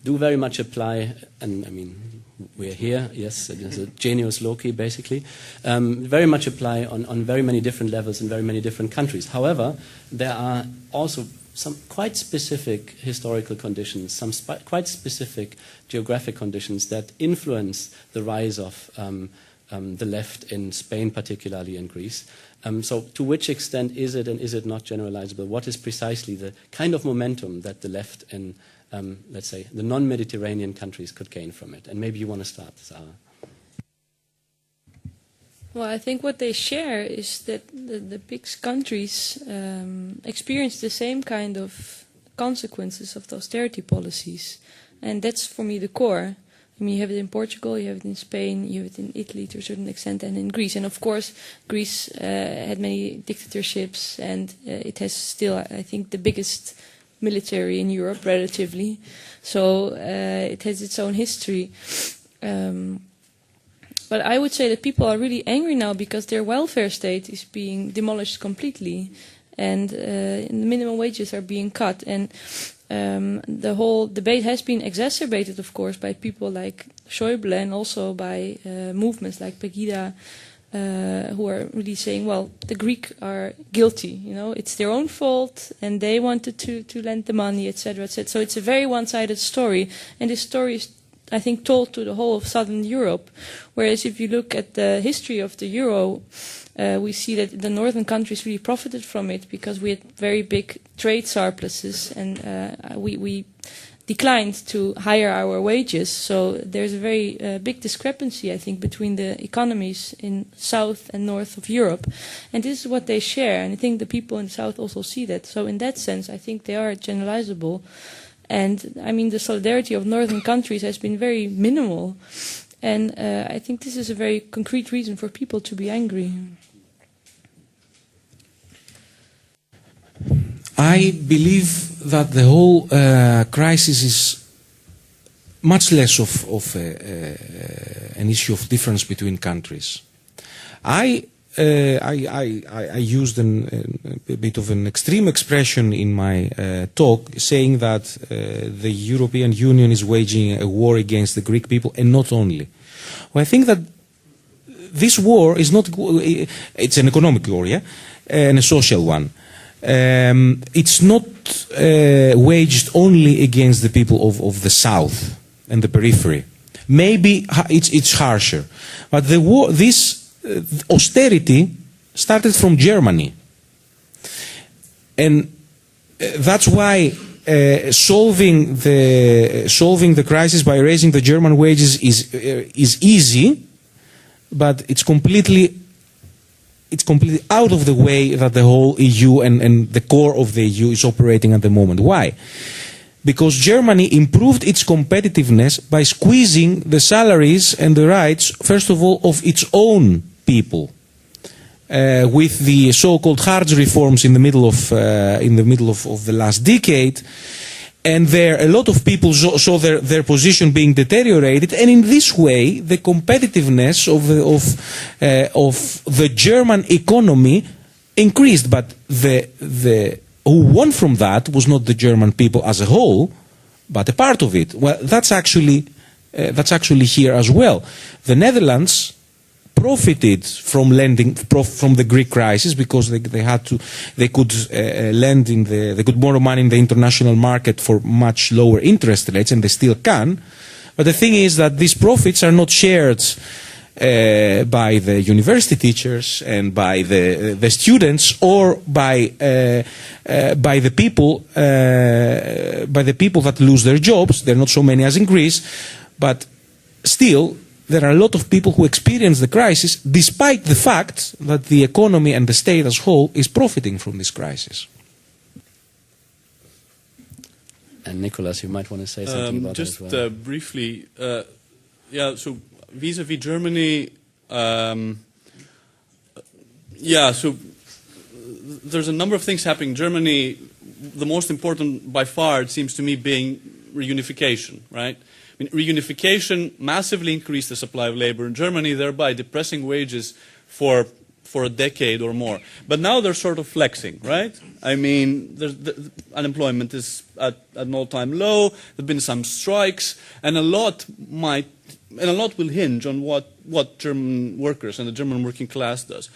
do very much apply, and I mean we're here, yes, it is a genius loci basically, very much apply on very many different levels in very many different countries. However, there are also some quite specific historical conditions, some quite specific geographic conditions that influence the rise of the left in Spain, particularly in Greece. So to which extent is it and is it not generalizable? What is precisely the kind of momentum that the left in, let's say, the non-Mediterranean countries could gain from it? And maybe you want to start, Sara. Well, I think what they share is that the big countries experience the same kind of consequences of the austerity policies. And that's, for me, the core. I mean, you have it in Portugal, you have it in Spain, you have it in Italy to a certain extent, and in Greece. And of course, Greece had many dictatorships, and it has still, I think, the biggest military in Europe, relatively. So it has its own history. But I would say that people are really angry now because their welfare state is being demolished completely, and the minimum wages are being cut. And the whole debate has been exacerbated, of course, by people like Schäuble and also by movements like Pegida, who are really saying, well, the Greek are guilty, you know, it's their own fault, and they wanted to lend the money, etc., etc. So it's a very one-sided story, and this story is, I think, told to the whole of Southern Europe. Whereas if you look at the history of the euro, we see that the northern countries really profited from it because we had very big trade surpluses, and we declined to hire our wages. So there's a very big discrepancy, I think, between the economies in south and north of Europe. And this is what they share, and I think the people in the south also see that. So in that sense, I think they are generalizable. And I mean, the solidarity of northern countries has been very minimal. And I think this is a very concrete reason for people to be angry. I believe that the whole crisis is much less of an issue of difference between countries. I used a bit of an extreme expression in my talk, saying that the European Union is waging a war against the Greek people, and not only. Well, I think that this war is not, it's an economic war, yeah, and a social one. It's not waged only against the people of the south and the periphery. Maybe it's harsher, but the war, this austerity started from Germany, and that's why solving the crisis by raising the German wages is easy, but it's completely out of the way that the whole EU and the core of the EU is operating at the moment. Why? Because Germany improved its competitiveness by squeezing the salaries and the rights, first of all, of its own people, with the so-called Hartle reforms in the middle of the last decade. And there, a lot of people saw their position being deteriorated, and in this way, the competitiveness of the German economy increased. But who won from that was not the German people as a whole, but a part of it. Well, that's actually here as well. The Netherlands profited from lending from the Greek crisis because they could borrow money in the international market for much lower interest rates, and they still can. But the thing is that these profits are not shared by the university teachers and by the students, or by the people that lose their jobs. There are not so many as in Greece, but still there are a lot of people who experience the crisis, despite the fact that the economy and the state as a whole is profiting from this crisis. And Nicholas, you might want to say something about just that as well. Briefly, yeah, so vis-a-vis Germany, yeah, so there's a number of things happening in Germany. The most important by far, it seems to me, being reunification, right? I mean, reunification massively increased the supply of labor in Germany, thereby depressing wages for a decade or more. But now they're sort of flexing, right? I mean, the unemployment is at an all-time low. There've been some strikes, and a lot will hinge on what German workers and the German working class does.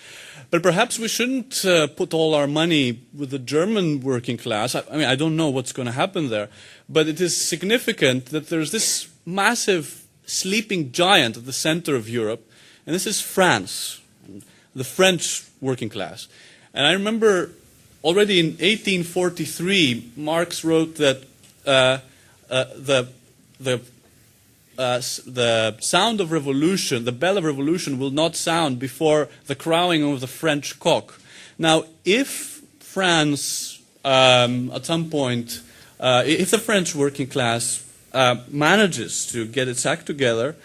But perhaps we shouldn't put all our money with the German working class. I mean, I don't know what's going to happen there. But it is significant that there's this massive sleeping giant at the center of Europe, and this is France, the French working class. And I remember already in 1843, Marx wrote that the sound of revolution, the bell of revolution, will not sound before the crowing of the French cock. Now, if France, at some point, if the French working class manages to get its act together,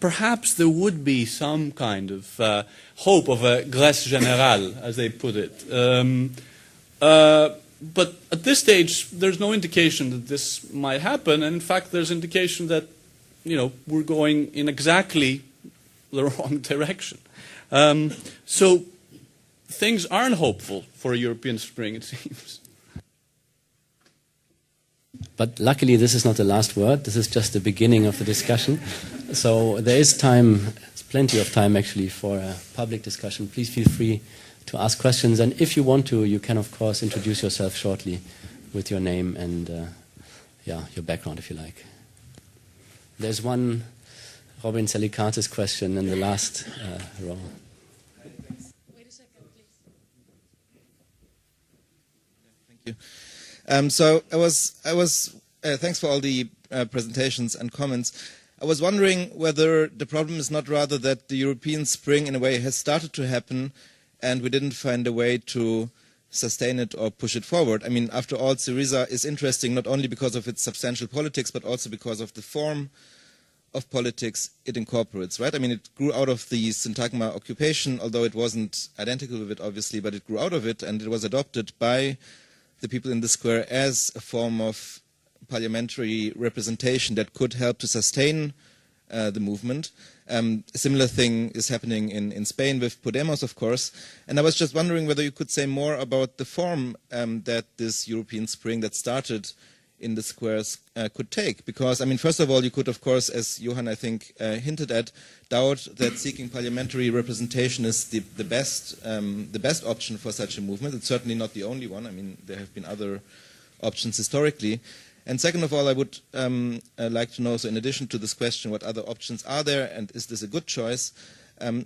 perhaps there would be some kind of hope of a Grèce générale, as they put it. But at this stage, there's no indication that this might happen. And in fact, there's indication that, we're going in exactly the wrong direction. So things aren't hopeful for a European spring, it seems. But luckily, this is not the last word. This is just the beginning of the discussion. So there is time, plenty of time actually, for a public discussion. Please feel free to ask questions. And if you want to, you can, of course, introduce yourself shortly with your name and your background, if you like. There's one Robin Salikatis question in the last row. Wait a second, please. Thank you. So I was. Thanks for all the presentations and comments. I was wondering whether the problem is not rather that the European spring, in a way, has started to happen, and we didn't find a way to sustain it or push it forward. I mean, after all, Syriza is interesting not only because of its substantial politics, but also because of the form of politics it incorporates, right? I mean, it grew out of the Syntagma occupation, although it wasn't identical with it, obviously, but it grew out of it, and it was adopted by the people in the square as a form of parliamentary representation that could help to sustain the movement. A similar thing is happening in Spain with Podemos, of course. And I was just wondering whether you could say more about the form that this European spring that started in the squares could take. Because, I mean, first of all, you could, of course, as Johan, I think, hinted at, doubt that seeking parliamentary representation is the best option for such a movement. It's certainly not the only one. I mean, there have been other options historically. And second of all, I would like to know, so in addition to this question, what other options are there, and is this a good choice?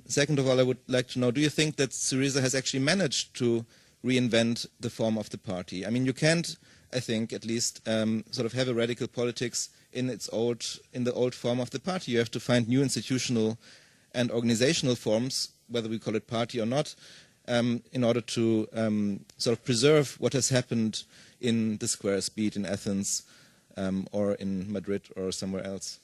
Second of all, I would like to know, do you think that Syriza has actually managed to reinvent the form of the party? I mean, you can't, I think, at least, sort of have a radical politics in the old form of the party. You have to find new institutional and organizational forms, whether we call it party or not, in order to sort of preserve what has happened in the squares, be it in Athens or in Madrid or somewhere else.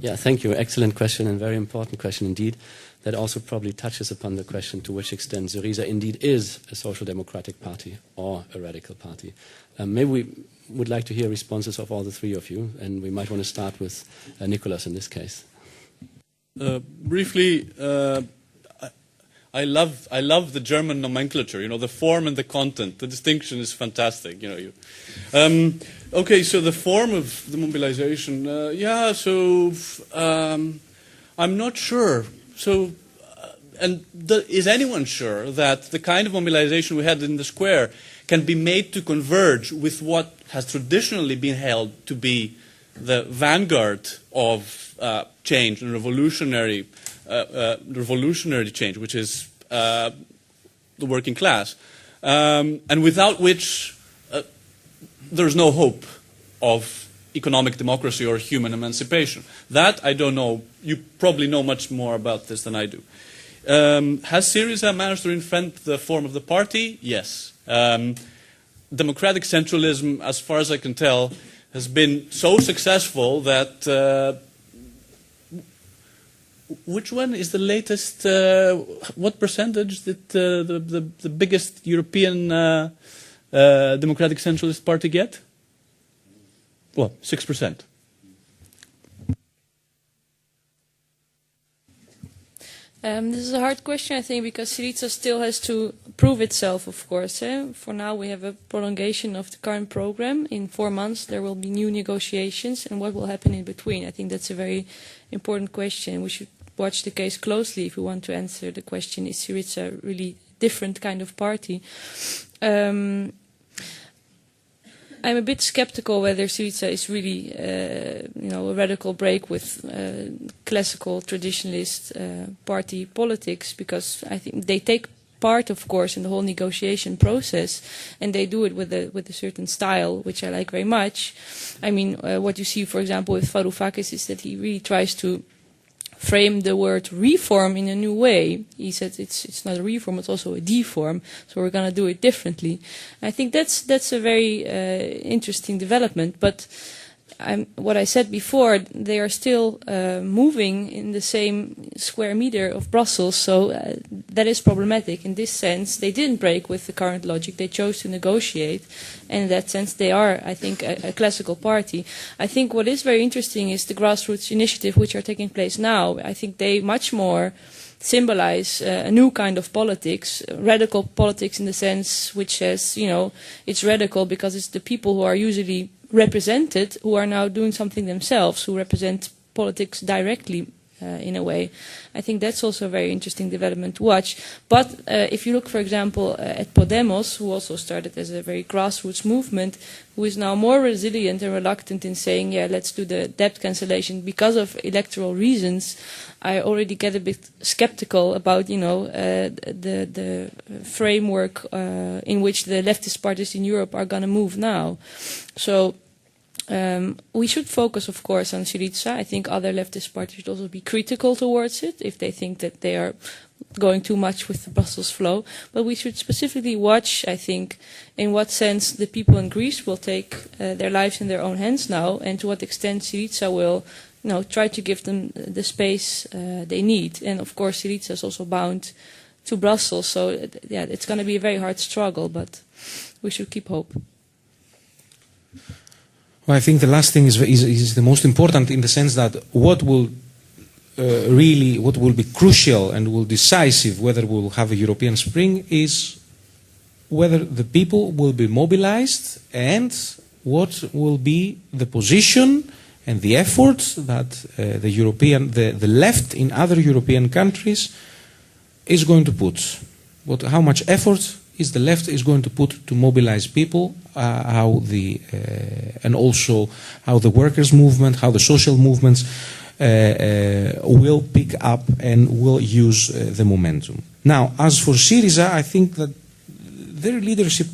Yeah, thank you. Excellent question and very important question indeed. That also probably touches upon the question to which extent Syriza indeed is a social democratic party or a radical party. Maybe we would like to hear responses of all the three of you, and we might want to start with Nicholas in this case. Briefly, I love the German nomenclature. The form and the content. The distinction is fantastic. Okay, so the form of the mobilization. I'm not sure. So, is anyone sure that the kind of mobilization we had in the square can be made to converge with what has traditionally been held to be the vanguard of change and revolutionary change, which is the working class, and without which there's no hope of economic democracy or human emancipation. That I don't know. You probably know much more about this than I do. Has Syriza managed to reinvent the form of the party? Yes. Democratic centralism, as far as I can tell, has been so successful that which one is the latest? What percentage did the biggest European democratic centralist party get? Well, 6%. This is a hard question, I think, because Syriza still has to prove itself, of course. For now, we have a prolongation of the current program. In 4 months, there will be new negotiations, and what will happen in between? I think that's a very important question. We should watch the case closely if we want to answer the question, is Syriza a really different kind of party? I'm a bit skeptical whether Syriza is really, a radical break with classical traditionalist party politics, because I think they take part, of course, in the whole negotiation process, and they do it with a certain style, which I like very much. I mean, what you see, for example, with Vrousalis is that he really tries to frame the word reform in a new way. He said it's not a reform, it's also a deform, so we're going to do it differently. I think that's a very interesting development, but what I said before, they are still moving in the same square meter of Brussels, so that is problematic. In this sense, they didn't break with the current logic. They chose to negotiate, and in that sense, they are, I think, a classical party. I think what is very interesting is the grassroots initiative which are taking place now. I think they much more symbolize a new kind of politics, radical politics in the sense which says, you know, it's radical because it's the people who are usually represented who are now doing something themselves, who represent politics directly in a way. I think that's also a very interesting development to watch. But if you look, for example, at Podemos, who also started as a very grassroots movement, who is now more resilient and reluctant in saying, yeah, let's do the debt cancellation because of electoral reasons, I already get a bit skeptical about, you know, the framework in which the leftist parties in Europe are going to move now. So we should focus, of course, on Syriza. I think other leftist parties should also be critical towards it if they think that they are going too much with the Brussels flow. But we should specifically watch, I think, in what sense the people in Greece will take their lives in their own hands now, and to what extent Syriza will, you know, try to give them the space they need. And of course, Syriza is also bound to Brussels, so yeah, it's going to be a very hard struggle, but we should keep hope. Well, I think the last thing is the most important, in the sense that what will be crucial and will decisive whether we will have a European Spring is whether the people will be mobilized and what will be the position and the efforts that the left in other European countries is going to put. How much effort is the left is going to put to mobilize people, and also how the workers' movement, how the social movements will pick up and will use the momentum. Now, as for Syriza, I think that their leadership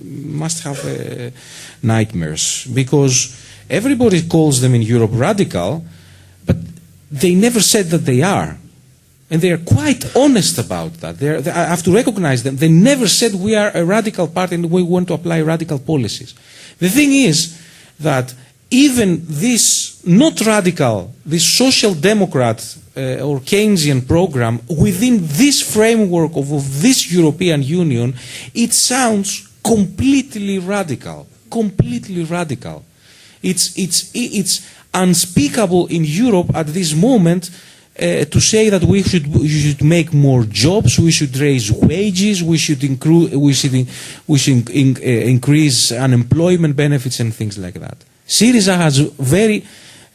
must have nightmares, because everybody calls them in Europe radical, but they never said that they are. And they are quite honest about that. I have to recognize them. They never said we are a radical party and we want to apply radical policies. The thing is that even this not radical, this social democrat or Keynesian program, within this framework of this European Union, it sounds completely radical. Completely radical. It's unspeakable in Europe at this moment to say that we should make more jobs, we should raise wages, we should increase unemployment benefits and things like that. Syriza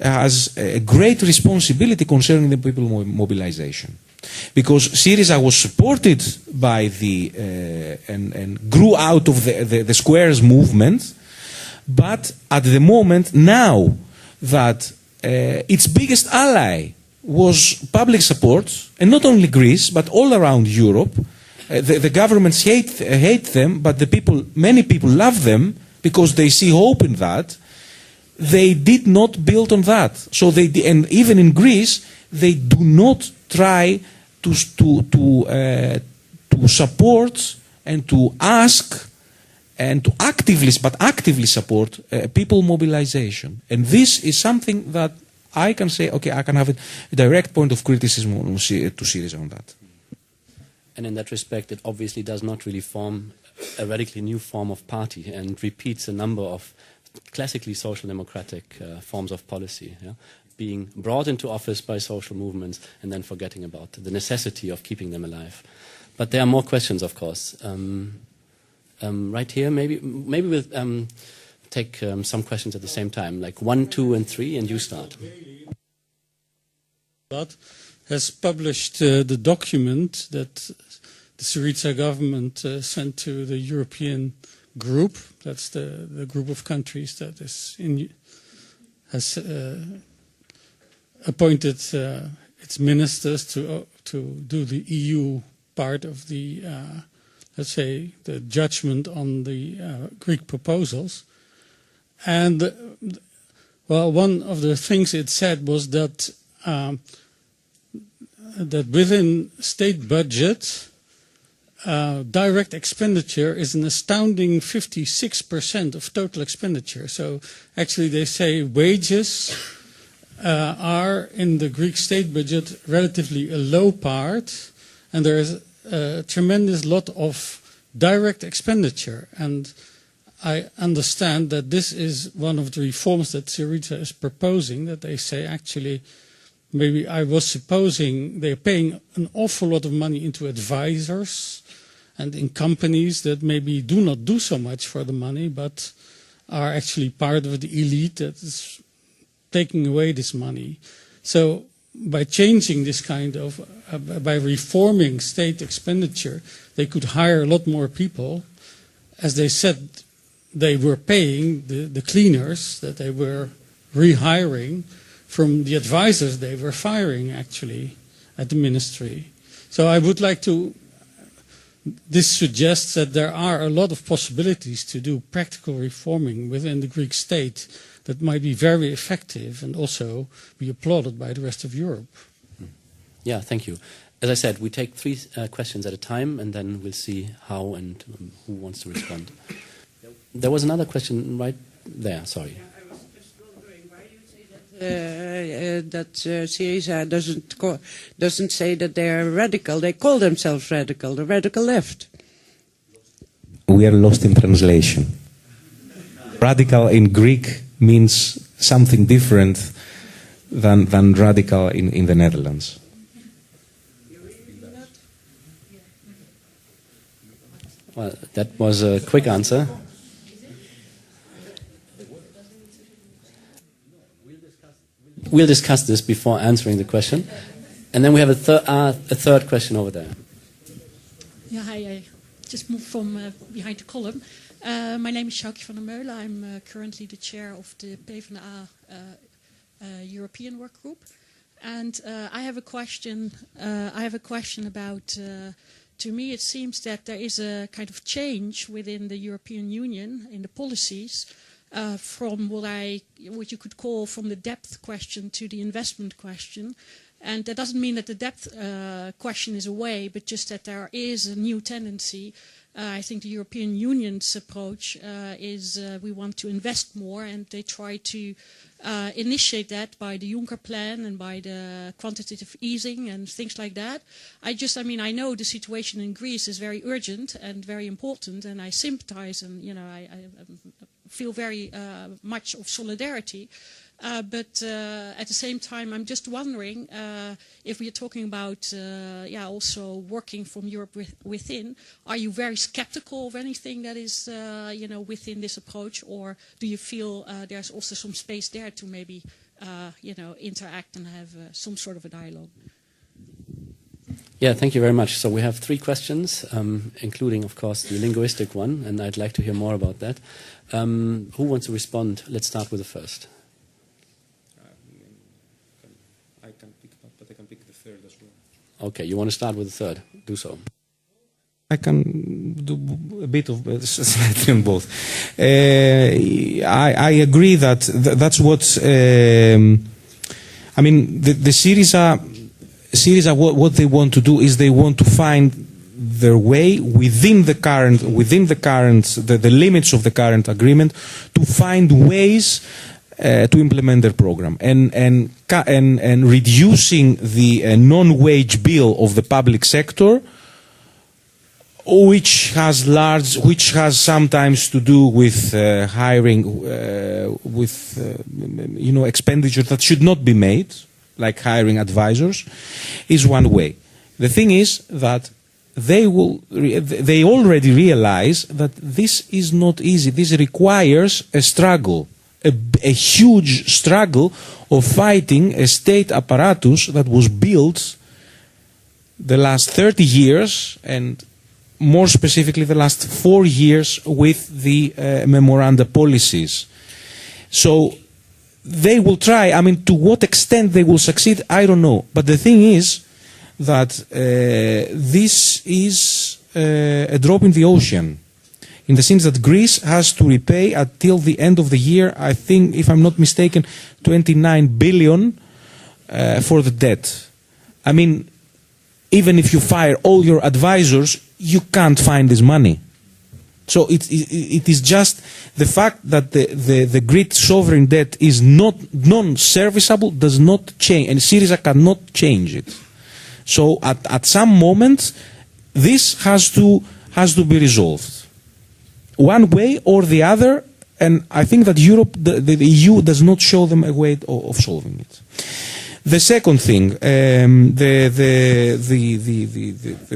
has a great responsibility concerning the people mobilization, because Syriza was supported by and grew out of the Squares movement, but at the moment now that its biggest ally was public support, and not only Greece, but all around Europe. The governments hate them, but many people love them because they see hope in that. They did not build on that. So and even in Greece, they do not try to support and to ask and to actively support people mobilization. And this is something that I can say, okay, I can have a direct point of criticism to Syriza on that. And in that respect, it obviously does not really form a radically new form of party and repeats a number of classically social democratic forms of policy, yeah? Being brought into office by social movements and then forgetting about the necessity of keeping them alive. But there are more questions, of course. Right here, maybe we'll take some questions at the same time, like 1, 2, and 3, and you start. Has published the document that the Syriza government sent to the European group. That's the group of countries that has appointed its ministers to do the EU part of the, let's say, the judgment on the Greek proposals. And, well, one of the things it said was that that within state budget, direct expenditure is an astounding 56% of total expenditure. So actually they say wages are in the Greek state budget relatively a low part, and there is a tremendous lot of direct expenditure. And I understand that this is one of the reforms that Syriza is proposing, that they say actually, maybe I was supposing they're paying an awful lot of money into advisors and in companies that maybe do not do so much for the money, but are actually part of the elite that is taking away this money. So by changing this kind of, by reforming state expenditure, they could hire a lot more people. As they said, they were paying the cleaners that they were rehiring from the advisors they were firing actually at the ministry. So I would like to, this suggests that there are a lot of possibilities to do practical reforming within the Greek state that might be very effective and also be applauded by the rest of Europe. Yeah, thank you. As I said, we take 3 questions at a time, and then we'll see how and who wants to respond. There was another question right there, sorry. I was just wondering, why do you say that Syriza doesn't say that they are radical? They call themselves radical, the radical left. We are lost in translation. Radical in Greek means something different than radical in the Netherlands. Well, that was a quick answer. We'll discuss this before answering the question. And then we have a third question over there. Yeah, hi. I just moved from behind the column. My name is Sjoukje van der Meulen. I'm currently the chair of the PvdA European Work Group. And I have a question. About. To me, it seems that there is a kind of change within the European Union in the policies from what you could call from the depth question to the investment question. And that doesn't mean that the depth question is away, but just that there is a new tendency. I think the European Union's approach is we want to invest more, and they try to initiate that by the Juncker plan and by the quantitative easing and things like that. I know the situation in Greece is very urgent and very important, and I sympathize and I feel very much of solidarity. But at the same time, I'm just wondering if we are talking about also working from Europe within. Are you very skeptical of anything that is within this approach, or do you feel there's also some space there to maybe interact and have some sort of a dialogue? Yeah, thank you very much. So we have 3 questions, including, of course, the linguistic one, and I'd like to hear more about that. Who wants to respond? Let's start with the first. I can pick it up, but I can pick the third as well. Okay, you want to start with the third? Do so. I can do a bit of slightly on both. I agree that that's what the Syriza what they want to do is they want to find their way within the limits of the current agreement to find ways to implement their program and reducing the non-wage bill of the public sector, which has sometimes to do with hiring, expenditure that should not be made, like hiring advisors, is one way. The thing is that they already realize that this is not easy. This requires a struggle, a huge struggle of fighting a state apparatus that was built the last 30 years and more specifically the last 4 years with the memoranda policies. So they will try. To what extent they will succeed, I don't know. But the thing is that this is a drop in the ocean, in the sense that Greece has to repay until the end of the year, I think, if I'm not mistaken, 29 billion for the debt. Even if you fire all your advisors, you can't find this money. So it is just the fact that the Greek sovereign debt is not non-serviceable does not change, and Syriza cannot change it. So at some moment, this has to be resolved, one way or the other. And I think that Europe, the EU, does not show them a way of solving it. The second thing, the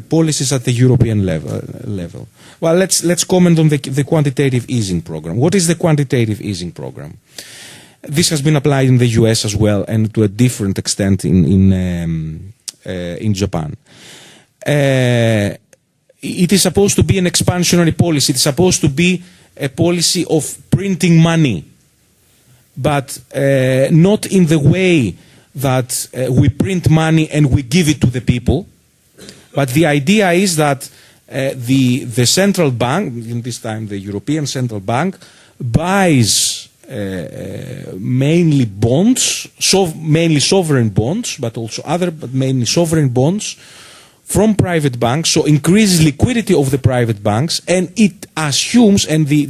policies at the European level. Well, let's comment on the quantitative easing program. What is the quantitative easing program? This has been applied in the US as well, and to a different extent in Japan. It is supposed to be an expansionary policy. It's supposed to be a policy of printing money, but not in the way that we print money and we give it to the people. But the idea is that the central bank, in this time the European Central Bank, buys mainly bonds, mainly sovereign bonds, but also but mainly sovereign bonds from private banks, so increases liquidity of the private banks, and it assumes, and the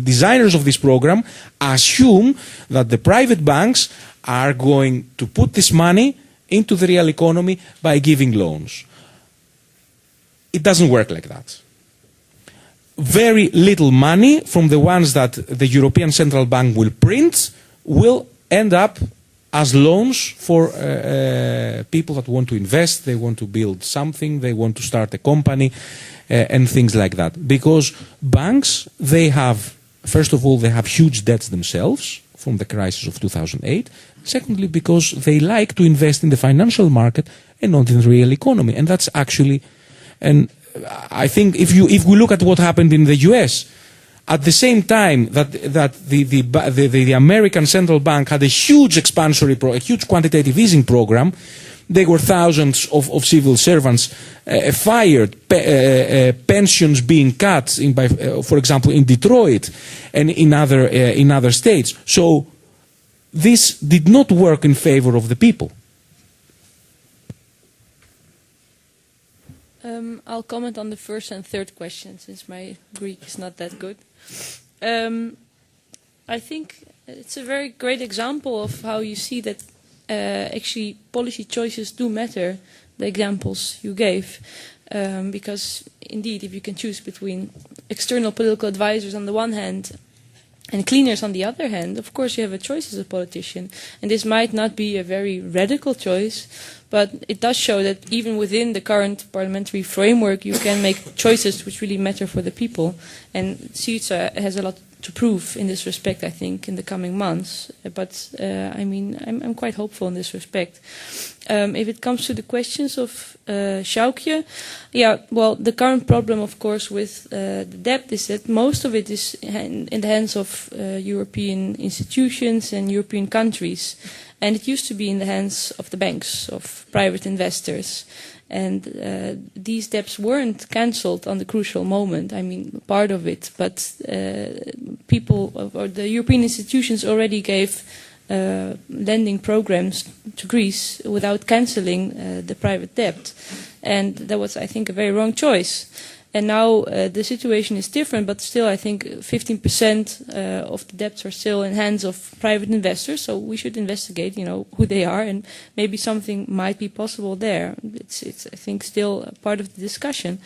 designers of this program assume that the private banks are going to put this money into the real economy by giving loans. It doesn't work like that. Very little money from the ones that the European Central Bank will print will end up as loans for people that want to invest, they want to build something, they want to start a company, and things like that. Because banks, they have, first of all, they have huge debts themselves from the crisis of 2008. Secondly, because they like to invest in the financial market and not in the real economy. And that's actually, and I think if we look at what happened in the US, at the same time that the American Central Bank had a huge a huge quantitative easing program, there were thousands of civil servants fired, pensions being cut, for example, in Detroit and in other states. So this did not work in favor of the people. I'll comment on the first and third question, since my Greek is not that good. I think it's a very great example of how you see that actually policy choices do matter, the examples you gave. Because indeed, if you can choose between external political advisors on the one hand and cleaners on the other hand, of course you have a choice as a politician. And this might not be a very radical choice, but it does show that even within the current parliamentary framework you can make choices which really matter for the people. And Syriza has a lot to prove in this respect, I think, in the coming months. But I mean, I'm quite hopeful in this respect. If it comes to the questions of Sjoukje, yeah, well, the current problem, of course, with the debt is that most of it is in the hands of European institutions and European countries. And it used to be in the hands of the banks, of private investors. And these debts weren't cancelled on the crucial moment. I mean, part of it, but people or the European institutions already gave lending programs to Greece without cancelling the private debt. And that was, I think, a very wrong choice. And now the situation is different, but still I think 15% of the debts are still in hands of private investors. So we should investigate, who they are, and maybe something might be possible there. It's I think, still a part of the discussion.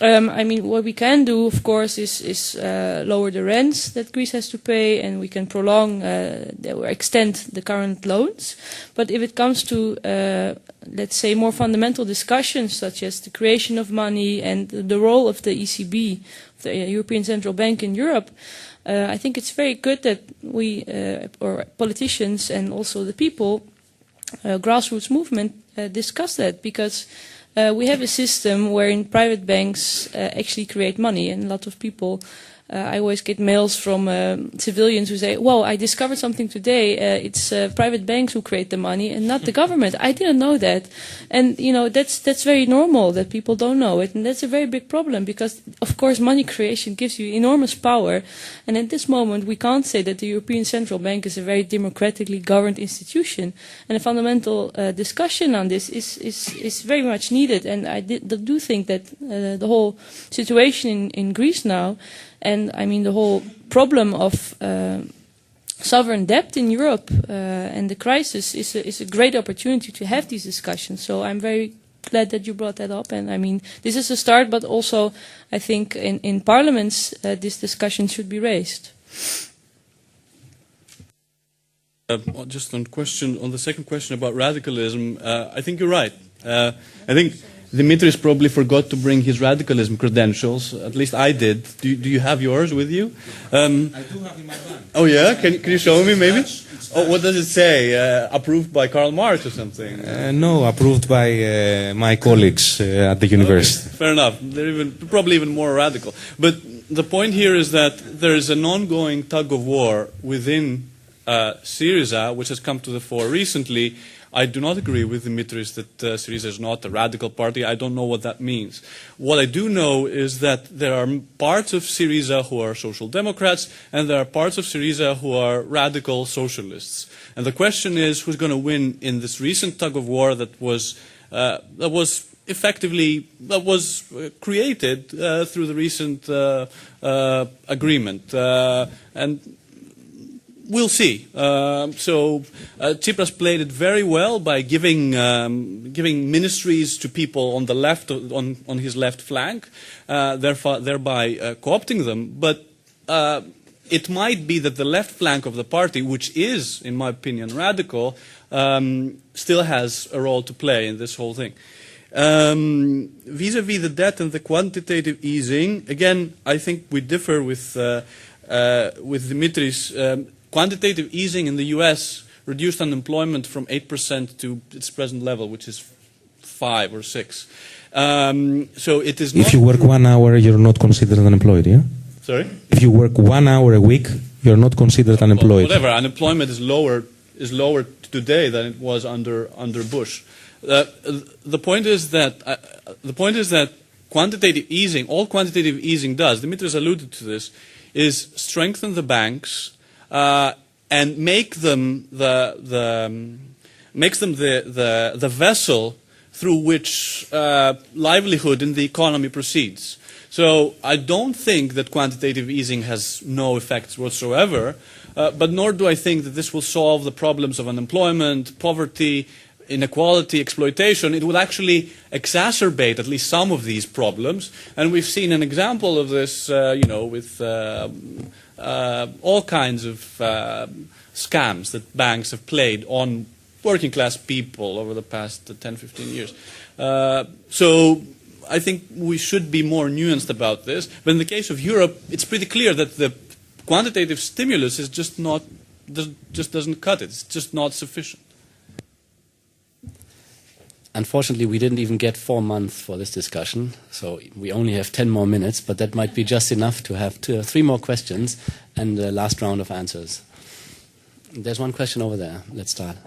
I mean, what we can do, of course, is lower the rents that Greece has to pay, and we can prolong or extend the current loans. But if it comes to let's say, more fundamental discussions such as the creation of money and the role of the ECB, the European Central Bank in Europe, I think it's very good that we, or politicians and also the people, grassroots movement, discuss that, because we have a system wherein private banks actually create money, and a lot of people I always get mails from civilians who say, "Well, I discovered something today. It's private banks who create the money and not the government. I didn't know that." And that's very normal that people don't know it, and that's a very big problem because, of course, money creation gives you enormous power. And at this moment, we can't say that the European Central Bank is a very democratically governed institution. And a fundamental discussion on this is very much needed. And I do think that the whole situation in Greece now, and I mean the whole problem of sovereign debt in Europe and the crisis is a great opportunity to have these discussions. So I'm very glad that you brought that up. And I mean, this is a start, but also I think in parliaments this discussion should be raised. Just on the second question about radicalism, I think you're right. I think Dimitris probably forgot to bring his radicalism credentials. At least I did. Do you have yours with you? I do have in my bag. Oh yeah? Can you show me maybe? Oh, what does it say? Approved by Karl Marx or something? No, approved by my colleagues at the university. Okay, fair enough. They're probably even more radical. But the point here is that there is an ongoing tug of war within Syriza, which has come to the fore recently. I do not agree with Dimitris that Syriza is not a radical party. I don't know what that means. What I do know is that there are parts of Syriza who are social democrats, and there are parts of Syriza who are radical socialists. And the question is, who's going to win in this recent tug of war that was created through the recent agreement. And we'll see. So Tsipras played it very well by giving ministries to people on the left, on his left flank, thereby co-opting them. But it might be that the left flank of the party, which is, in my opinion, radical, still has a role to play in this whole thing. Vis-a-vis the debt and the quantitative easing, again, I think we differ with Dimitris. Quantitative easing in the U.S. reduced unemployment from 8% to its present level, which is 5 or 6. So it is not. If you work 1 hour, you're not considered unemployed, yeah? Sorry? If you work 1 hour a week, you're not considered unemployed. Well, whatever. Unemployment is lower today than it was under Bush. The point is that quantitative easing, all quantitative easing does, Dimitris alluded to this, is strengthen the banks. And make them the vessel through which livelihood in the economy proceeds. So I don't think that quantitative easing has no effects whatsoever, but nor do I think that this will solve the problems of unemployment, poverty, inequality, exploitation. It will actually exacerbate at least some of these problems, and we've seen an example of this, with all kinds of scams that banks have played on working class people over the past 10, 15 years. So I think we should be more nuanced about this. But in the case of Europe, it's pretty clear that the quantitative stimulus is just doesn't cut it. It's just not sufficient. Unfortunately, we didn't even get 4 months for this discussion, so we only have 10 more minutes, but that might be just enough to have 2 or 3 more questions and the last round of answers. There's one question over there. Let's start.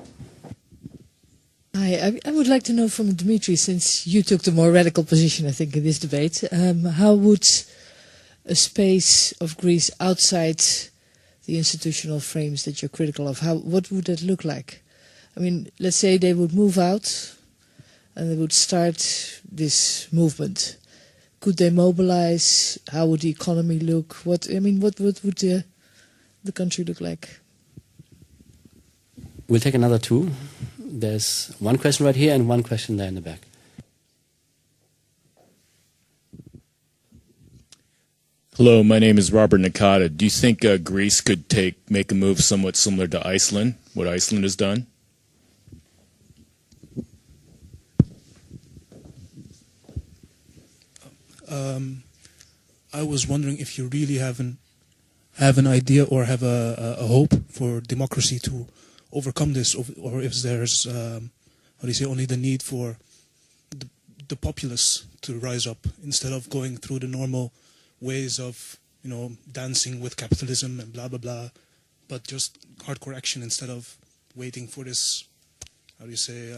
Hi, I would like to know from Dimitris, since you took the more radical position, I think, in this debate, how would a space of Greece outside the institutional frames that you're critical of, what would that look like? I mean, let's say they would move out and they would start this movement. Could they mobilize? How would the economy look? What would the country look like? We'll take another 2. There's one question right here and one question there in the back. Hello, my name is Robert Nakata. Do you think Greece could make a move somewhat similar to Iceland, what Iceland has done? I was wondering if you really have an idea or have a hope for democracy to overcome this, or if there's only the need for the populace to rise up instead of going through the normal ways of dancing with capitalism and blah blah blah, but just hardcore action instead of waiting for this, how do you say,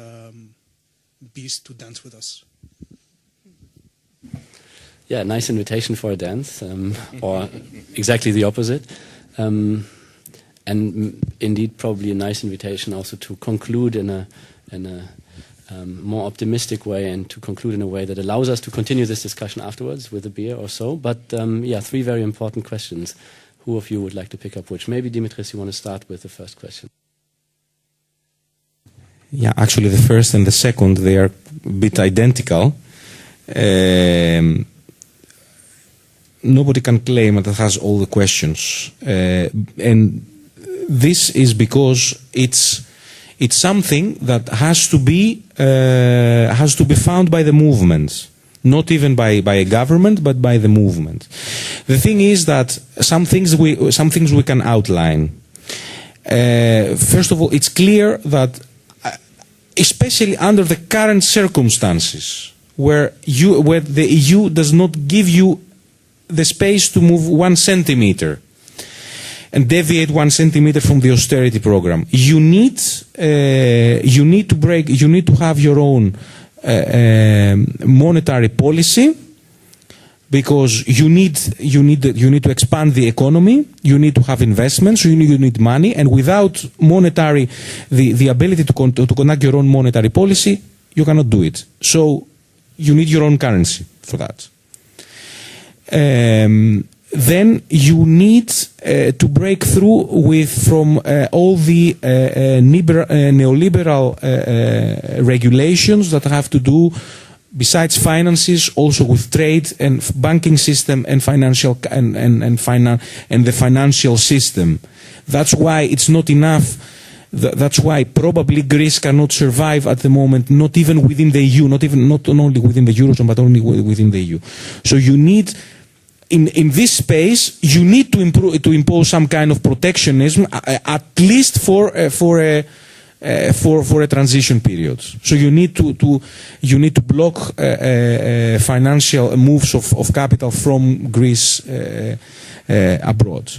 beast to dance with us. Yeah, nice invitation for a dance, or exactly the opposite. And indeed, probably a nice invitation also to conclude in a more optimistic way, and to conclude in a way that allows us to continue this discussion afterwards with a beer or so. But yeah, three very important questions. Who of you would like to pick up which? Maybe Dimitris, you want to start with the first question. Yeah, actually the first and the second, they are a bit identical. Nobody can claim that it has all the questions. And this is because it's something that has to be found by the movement, not even by a government, but by the movement. The thing is that some things we can outline. First of all, it's clear that, especially under the current circumstances, where the EU does not give you the space to move 1 centimeter and deviate 1 centimeter from the austerity program, you need to have your own monetary policy, because you need to expand the economy, you need to have investments, you need money, and without monetary, the ability to conduct your own monetary policy, you cannot do it. So you need your own currency for that. Then you need to break through from all the neoliberal regulations that have to do, besides finances, also with trade and banking system and financial and the financial system. That's why it's not enough. That's why probably Greece cannot survive at the moment, not even within the EU, not only within the Eurozone, but only within the EU. So you need, in this space, you need to impose some kind of protectionism, at least for a transition period. So you need to block financial moves of capital from Greece abroad.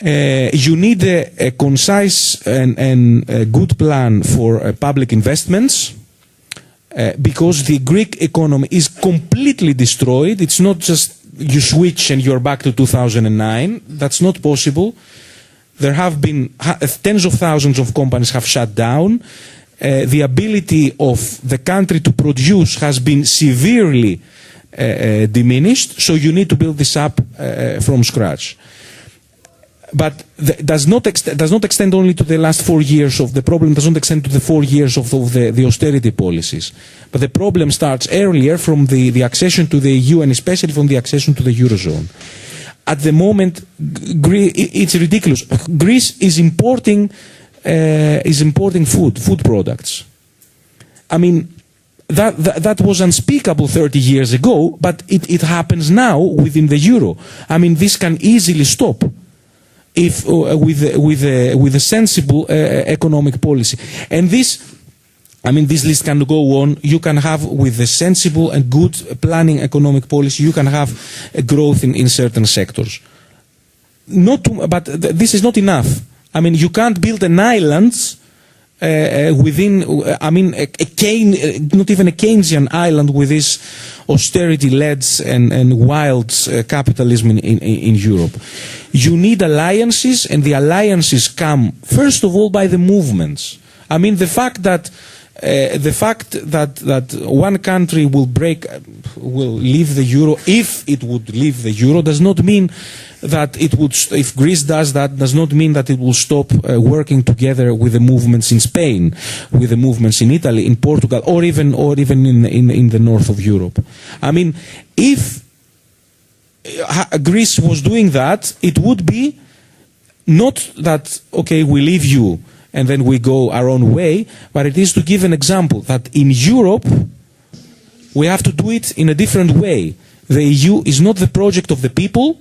You need a concise and a good plan for public investments, because the Greek economy is completely destroyed. It's not just you switch and you're back to 2009. That's not possible. There have been tens of thousands of companies have shut down. The ability of the country to produce has been severely diminished. So you need to build this up from scratch. But does not extend only to the last 4 years of the problem. Does not extend to the 4 years of the austerity policies. But the problem starts earlier, from the accession to the EU, and especially from the accession to the Eurozone. At the moment, it's ridiculous. Greece is importing food products. I mean, that was unspeakable 30 years ago, but it happens now within the euro. I mean, this can easily stop if with a sensible economic policy. And this list can go on. You can have, with a sensible and good planning economic policy, you can have a growth in certain sectors. But this is not enough. I mean, you can't build an island within, not even a Keynesian island with this austerity-led and wild capitalism in Europe. You need alliances, and the alliances come, first of all, by the movements. I mean, the fact that one country will leave the euro, if it would leave the euro, does not mean that it would. If Greece does that, does not mean that it will stop working together with the movements in Spain, with the movements in Italy, in Portugal, or even in the north of Europe. I mean, if Greece was doing that, it would be not that, okay, we leave you and then we go our own way, but it is to give an example that in Europe we have to do it in a different way. The EU is not the project of the people.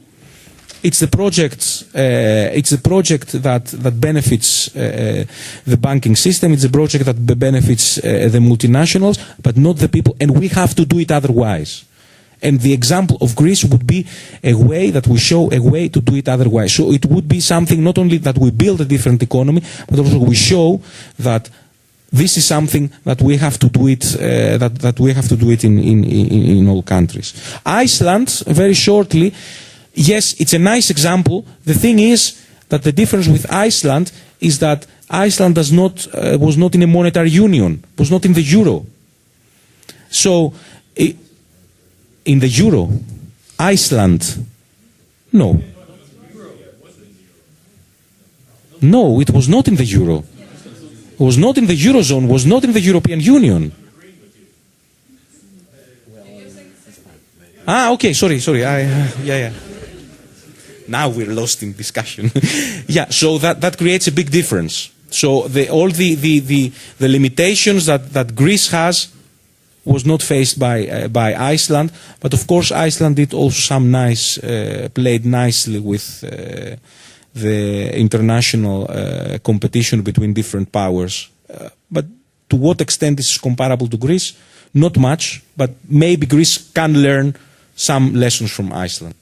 It's the project. It's a project that benefits the banking system. It's a project that benefits the multinationals, but not the people. And we have to do it otherwise. And the example of Greece would be a way that we show a way to do it otherwise. So it would be something not only that we build a different economy, but also we show that this is something that we have to do it. That we have to do it in all countries. Iceland, very shortly, yes, it's a nice example. The thing is that the difference with Iceland is that Iceland was not in a monetary union, was not in the euro. So. In the euro, Iceland, no. No, it was not in the euro. It was not in the eurozone, was not in the European Union. Okay, sorry. Yeah. Now we're lost in discussion. Yeah, so that creates a big difference. So all the limitations that Greece has was not faced by Iceland, but of course Iceland did also played nicely with the international competition between different powers. But to what extent this is comparable to Greece? Not much, but maybe Greece can learn some lessons from Iceland.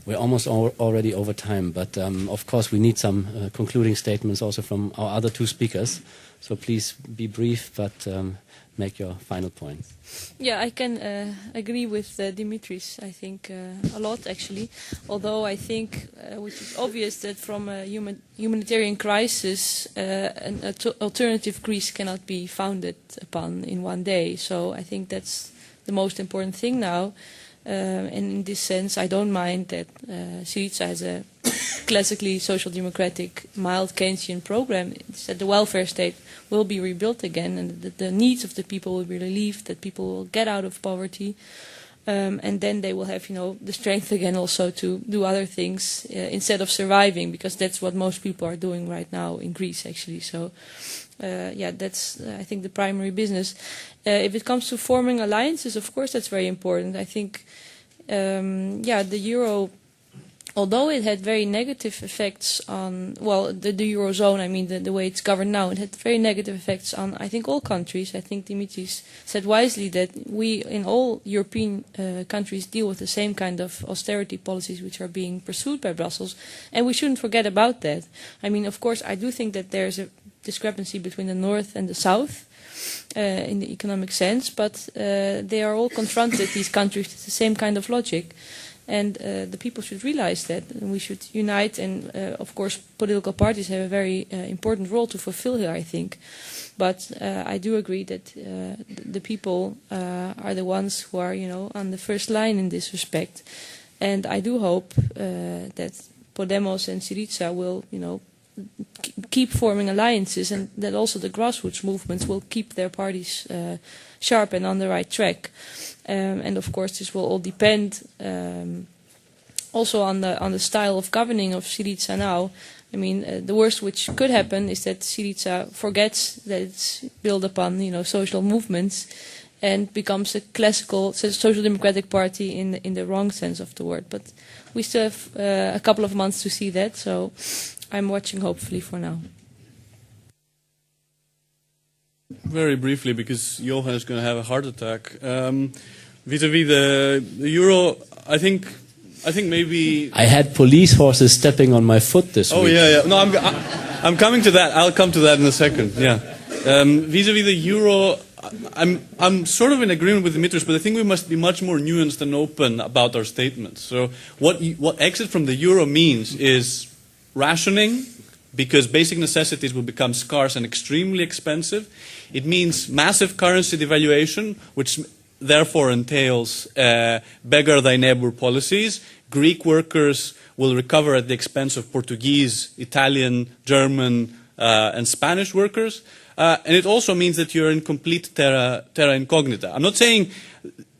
We're almost already over time, but of course we need some concluding statements also from our other two speakers. So please be brief, but make your final points. Yeah, I can agree with Dimitris, I think, a lot, actually. Although I think, which is obvious, that from a humanitarian crisis, an alternative Greece cannot be founded upon in one day. So I think that's the most important thing now. And in this sense, I don't mind that Syriza has a classically social democratic, mild Keynesian program. It's that the welfare state will be rebuilt again, and that the needs of the people will be relieved, that people will get out of poverty, and then they will have, the strength again also to do other things instead of surviving, because that's what most people are doing right now in Greece, actually. So, yeah, that's I think the primary business. If it comes to forming alliances, of course, that's very important. I think, yeah, the euro, although it had very negative effects on, well, the eurozone, I mean, the way it's governed now, it had very negative effects on, I think, all countries. I think Dimitris said wisely that we, in all European countries, deal with the same kind of austerity policies which are being pursued by Brussels, and we shouldn't forget about that. I mean, of course, I do think that there's a discrepancy between the North and the South, in the economic sense, but they are all confronted, these countries, with the same kind of logic. And the people should realize that, and we should unite, and of course political parties have a very important role to fulfill here, I think. But I do agree that the people are the ones who are, on the first line in this respect. And I do hope that Podemos and Syriza will, keep forming alliances, and that also the grassroots movements will keep their parties sharp and on the right track. And of course, this will all depend also on the style of governing of Syriza now. I mean, the worst which could happen is that Syriza forgets that it's built upon, social movements, and becomes a classical social democratic party in the wrong sense of the word. But we still have a couple of months to see that, so I'm watching hopefully for now. Very briefly, because Johan is going to have a heart attack. Vis-a-vis the euro, I think maybe I had police horses stepping on my foot this week. Oh yeah. No, I'm coming to that. I'll come to that in a second. Yeah. Vis-a-vis the euro, I'm sort of in agreement with Dimitris, but I think we must be much more nuanced and open about our statements. So what exit from the euro means is rationing, because basic necessities will become scarce and extremely expensive. It means massive currency devaluation, which therefore entails beggar thy neighbor policies. Greek workers will recover at the expense of Portuguese, Italian, German, and Spanish workers. And it also means that you're in complete terra incognita. I'm not saying,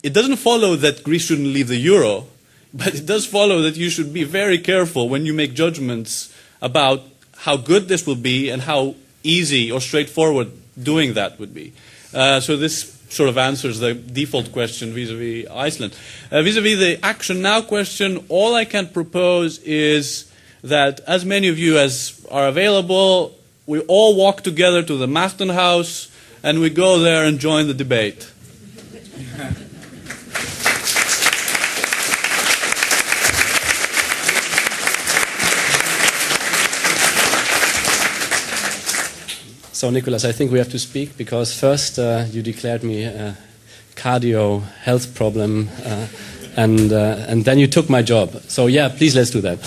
it doesn't follow that Greece shouldn't leave the euro, but it does follow that you should be very careful when you make judgments about how good this will be and how easy or straightforward doing that would be. So this sort of answers the default question vis-a-vis Iceland. Vis-a-vis the action now question, all I can propose is that as many of you as are available, we all walk together to the Machten House and we go there and join the debate. So, Nicholas, I think we have to speak because first you declared me a cardio health problem, and then you took my job. So, yeah, please let's do that.